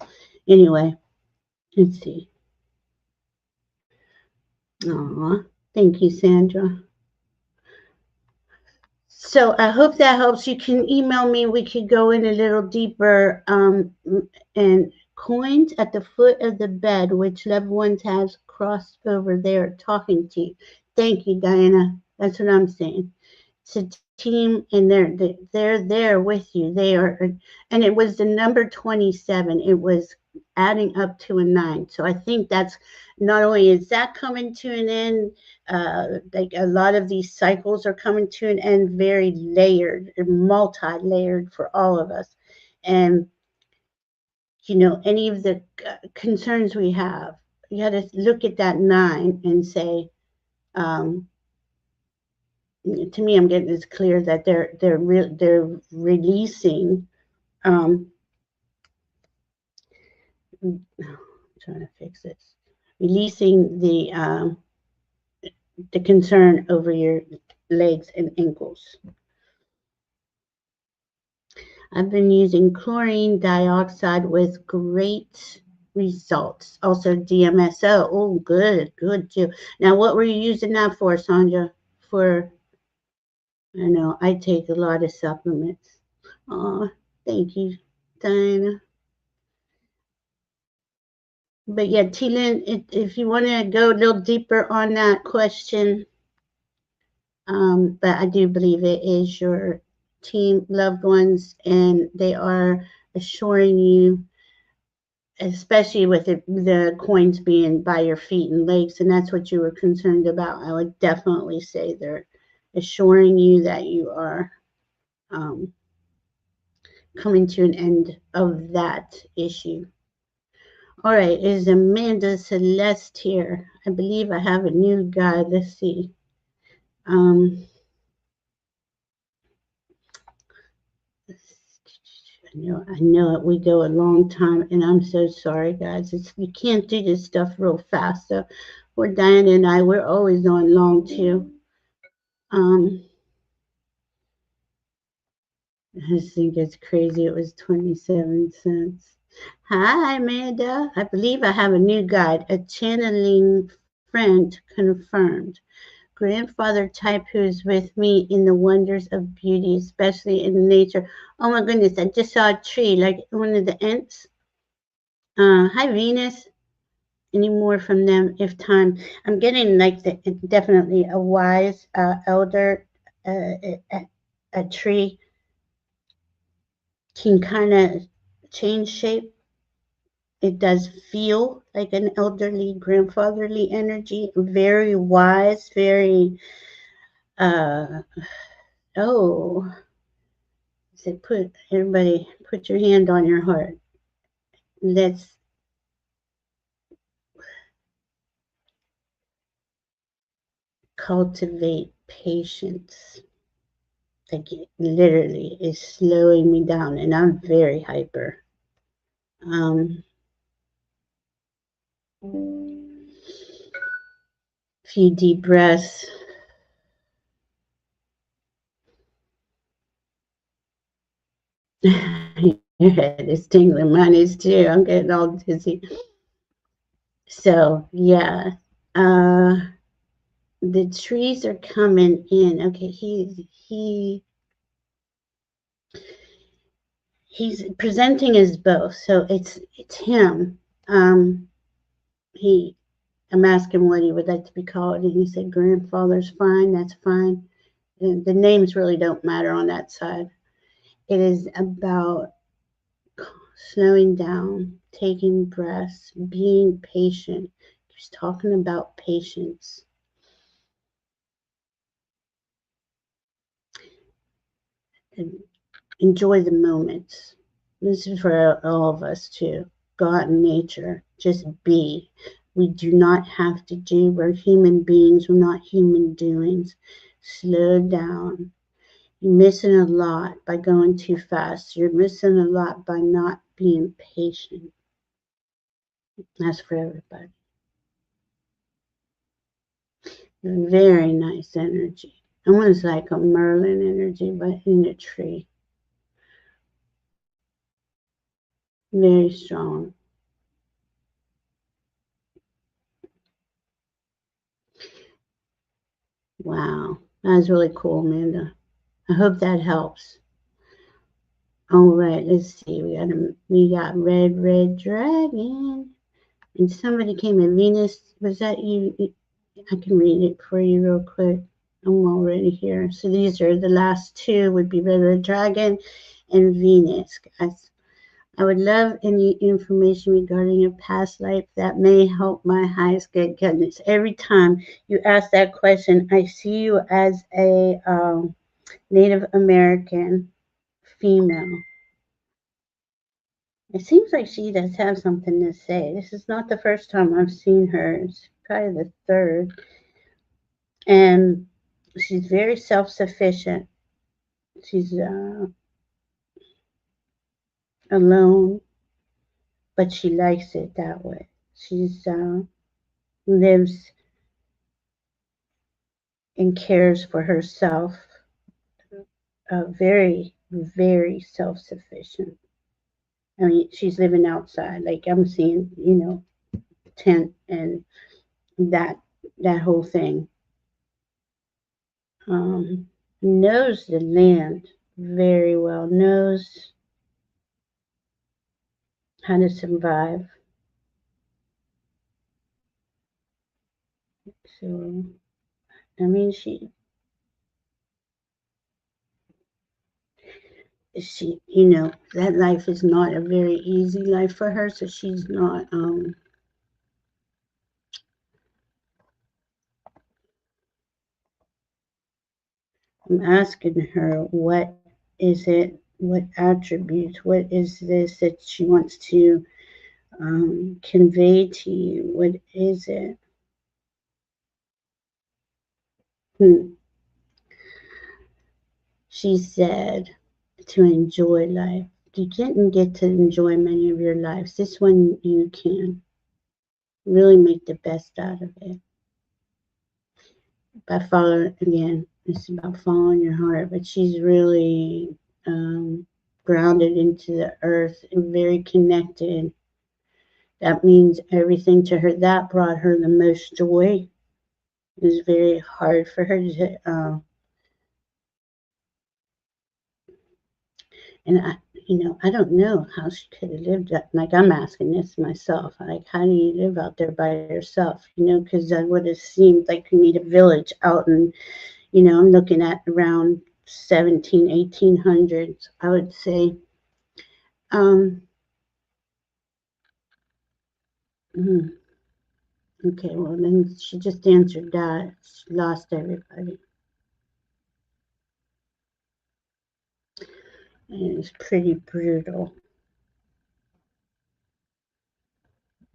Anyway, let's see. Aw, thank you, Sandra. So I hope that helps. You can email me. We could go in a little deeper. And coins at the foot of the bed, which loved ones has crossed over there talking to you. Thank you, Diana. That's what I'm saying. It's a team, and they're there with you. They are, and it was the number 27. It was adding up to a 9. So I think that's not only is that coming to an end, like a lot of these cycles are coming to an end, very layered, multi-layered for all of us, and any of the concerns we have, you got to look at that 9 and say, um, to me, I'm getting it's clear that they're releasing. I'm trying to fix this. Releasing the concern over your legs and ankles. I've been using chlorine dioxide with great results. Also DMSO. Oh, good too. Now, what were you using that for, Sandra? For I know I take a lot of supplements. Oh, thank you, Diana. But yeah, T-Lynn, if you want to go a little deeper on that question, but I do believe it is your team, loved ones, and they are assuring you, especially with the coins being by your feet and legs, and that's what you were concerned about. I would definitely say they're assuring you that you are um, coming to an end of that issue. All right, is Amanda Celeste here? I believe I have a new guide. Let's see. Um, I know it. We go a long time, and I'm so sorry, guys. You can't do this stuff real fast. So, for Diana and I, we're always on long too. Um, I think it's crazy. It was 27 cents. Hi, Amanda. I believe I have a new guide. A channeling friend confirmed. Grandfather type who is with me in the wonders of beauty, especially in nature. Oh my goodness, I just saw a tree, like one of the ants. Hi, Venus. Any more from them if time? I'm getting like definitely a wise elder, a tree can kind of change shape. It does feel like an elderly, grandfatherly energy, very wise, very, uh, oh, said, put everybody, put your hand on your heart. Let's cultivate patience. Like it literally is slowing me down, and I'm very hyper. Um, few deep breaths. Your head is tingling. Mine is too. I'm getting all dizzy. So yeah, uh, the trees are coming in. Okay, he's presenting as both. So it's him. He I'm asking what he would like to be called, and he said grandfather's fine. That's fine. And the names really don't matter on that side. It is about slowing down, taking breaths, being patient. He's talking about patience. And enjoy the moments. This is for all of us too. God and nature. Just be. We do not have to do. We're human beings. We're not human doings. Slow down. You're missing a lot by going too fast. You're missing a lot by not being patient. That's for everybody. Very nice energy. Almost like a Merlin energy, but in a tree. Very strong. Wow. That was really cool, Amanda. I hope that helps. All right, let's see. We got red dragon, and somebody came in. Venus, was that you? I can read it for you real quick. I'm already here. So these are the last two would be red dragon and Venus. I would love any information regarding a past life that may help my highest good goodness. Every time you ask that question, I see you as a Native American female. It seems like she does have something to say. This is not the first time I've seen her. It's probably the third. And she's very self sufficient. She's alone, but she likes it that way. She's lives and cares for herself. Very self sufficient. I mean, she's living outside. Like I'm seeing, tent and that that whole thing. Um, knows the land very well. Knows how to survive. So I mean, that life is not a very easy life for her. So she's not. I'm asking her what is it, what attributes, what is this that she wants to convey to you? What is it? Hmm. She said to enjoy life. You didn't get to enjoy many of your lives. This one you can really make the best out of it by following again. It's about following your heart, but she's really grounded into the earth and very connected. That means everything to her. That brought her the most joy. It was very hard for her to, and I don't know how she could have lived that. Like I'm asking this myself. Like, how do you live out there by yourself? Because that would have seemed like you need a village out, and I'm looking at around 17, 1800s. I would say. Um, mm, okay, well then she just answered that. She lost everybody. and it's pretty brutal.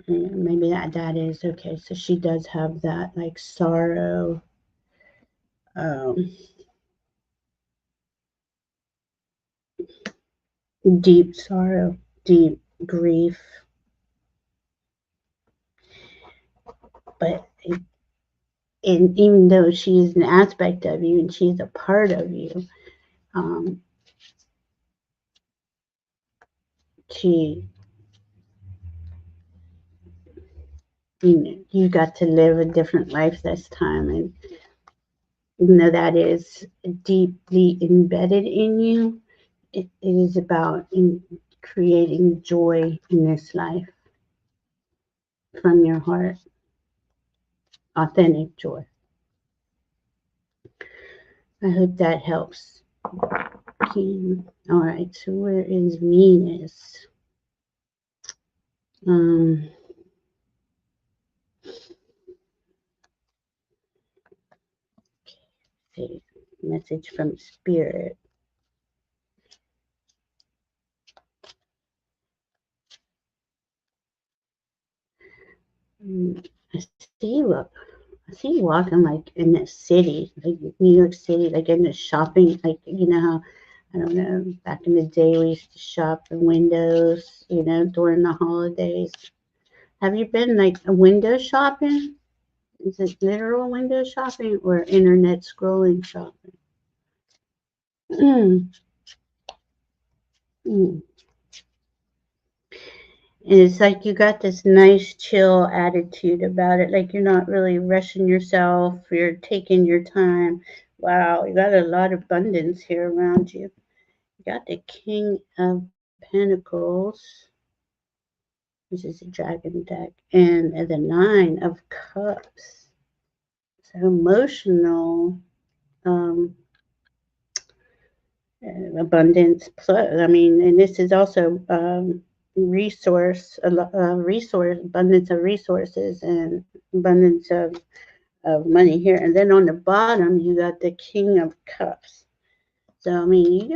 And maybe that is okay. So she does have that like sorrow, um, deep sorrow, deep grief. But and even though she is an aspect of you and she's a part of you, um, she, you got to live a different life this time, and even though that is deeply embedded in you, it is about creating joy in this life from your heart, authentic joy. I hope that helps, Kim. All right, so where is Venus? Um, okay, message from Spirit. I see you. I see you walking like in the city, like New York City, like in the shopping, like you know how I don't know. Back in the day, we used to shop in windows, during the holidays. Have you been like a window shopping? Is it literal window shopping or internet scrolling shopping? Mm, mm. And it's like you got this nice chill attitude about it, like you're not really rushing yourself, you're taking your time. Wow, you got a lot of abundance here around you. You got the King of Pentacles, which is a dragon deck, and the Nine of Cups. So emotional, um, abundance. Plus, I mean, and this is also resource, abundance of resources and abundance of money here. And then on the bottom, you got the King of Cups. So I mean,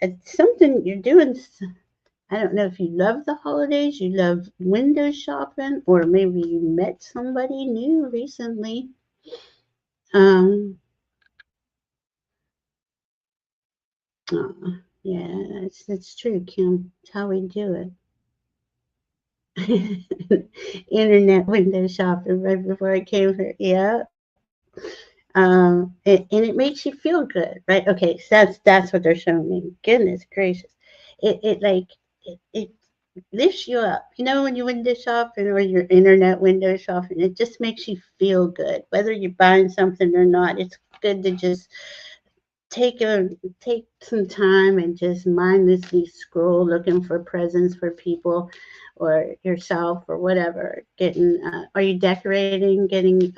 it's something you're doing. I don't know if you love the holidays, you love window shopping, or maybe you met somebody new recently. Um, yeah, it's true, Kim. It's how we do it. Internet window shopping right before I came here. Yeah. And it makes you feel good, right? Okay, so that's what they're showing me. Goodness gracious, it like it lifts you up. You know, when you window shopping or your internet window shopping, it just makes you feel good, whether you're buying something or not. It's good to just take a take some time and just mindlessly scroll looking for presents for people or yourself or whatever. Getting are you decorating, getting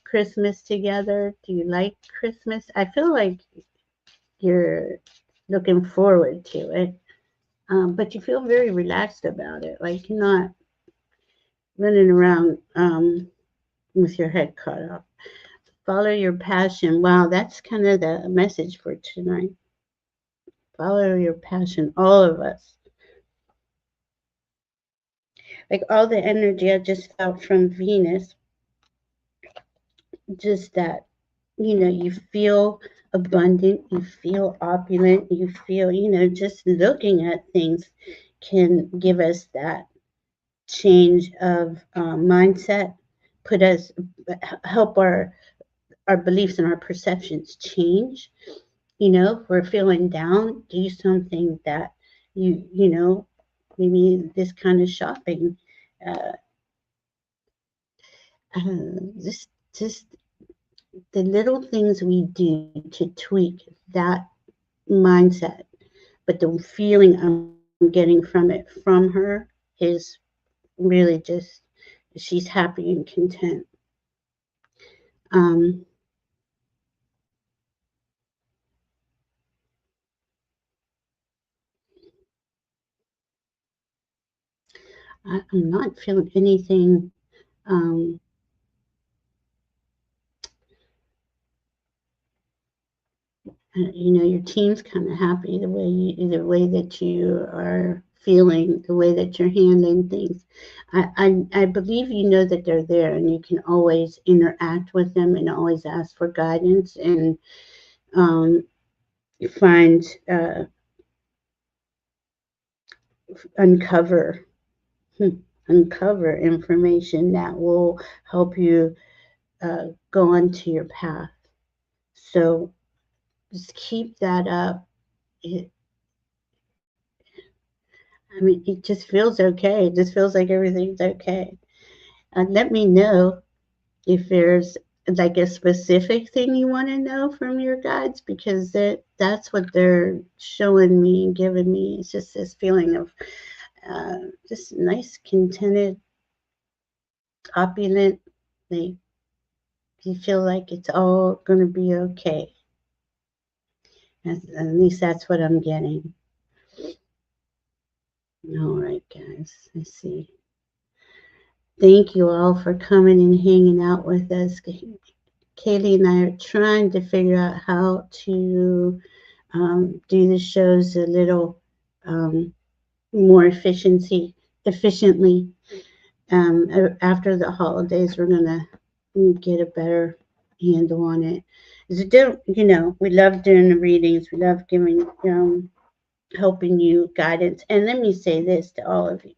Christmas together? Do you like Christmas? I feel like you're looking forward to it, but you feel very relaxed about it, like you're not running around with your head cut off. Follow your passion. Wow, that's kind of the message for tonight. Follow your passion, all of us. Like all the energy I just felt from Venus, just that, you feel abundant, you feel opulent, you feel, just looking at things can give us that change of mindset, put us, help our beliefs and our perceptions change. If we're feeling down, do something that maybe this kind of shopping, uh, just the little things we do to tweak that mindset, but the feeling I'm getting from it from her is really just she's happy and content. Um, I'm not feeling anything. Um, your team's kind of happy the way that you are feeling, the way that you're handling things. I believe you know that they're there, and you can always interact with them and always ask for guidance and um, find uncover uncover information that will help you go onto your path. So just keep that up. It, I mean, it just feels okay. It just feels like everything's okay. And let me know if there's like a specific thing you want to know from your guides, because that's what they're showing me and giving me. It's just this feeling of just nice, contented, opulent. Like you feel like it's all going to be okay. At least that's what I'm getting. All right, guys. Let's see. Thank you all for coming and hanging out with us. Kaylee and I are trying to figure out how to do the shows a little more efficiently. After the holidays, we're gonna get a better handle on it. We love doing the readings. We love giving, helping you guidance. And let me say this to all of you: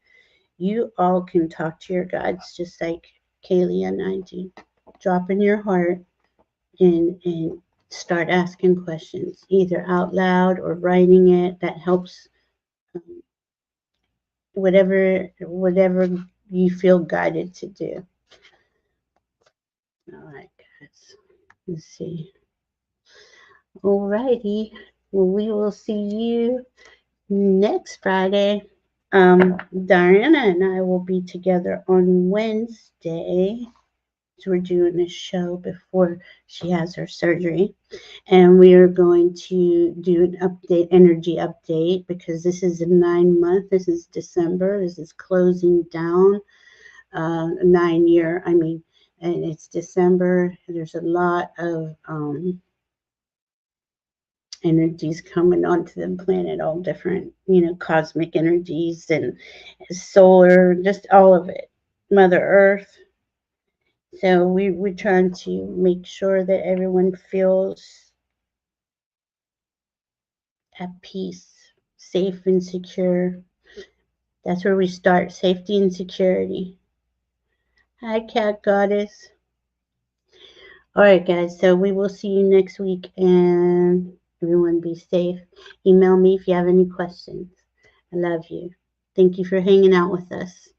you all can talk to your guides just like Kaylee and I do. Drop in your heart and start asking questions, either out loud or writing it. That helps. um, whatever you feel guided to do. All right, guys. Let's see. All righty. Well, we will see you next Friday. Diana and I will be together on Wednesday. So we're doing a show before she has her surgery. And we are going to do an energy update, because this is a 9 month. This is December. This is closing down 9 year. I mean, and it's December. There's a lot of energies coming onto the planet, all different, cosmic energies and solar, just all of it. Mother Earth. So we're trying to make sure that everyone feels at peace, safe and secure. That's where we start: safety and security. Hi, Cat Goddess. All right, guys. So we will see you next week, and everyone be safe. Email me if you have any questions. I love you. Thank you for hanging out with us.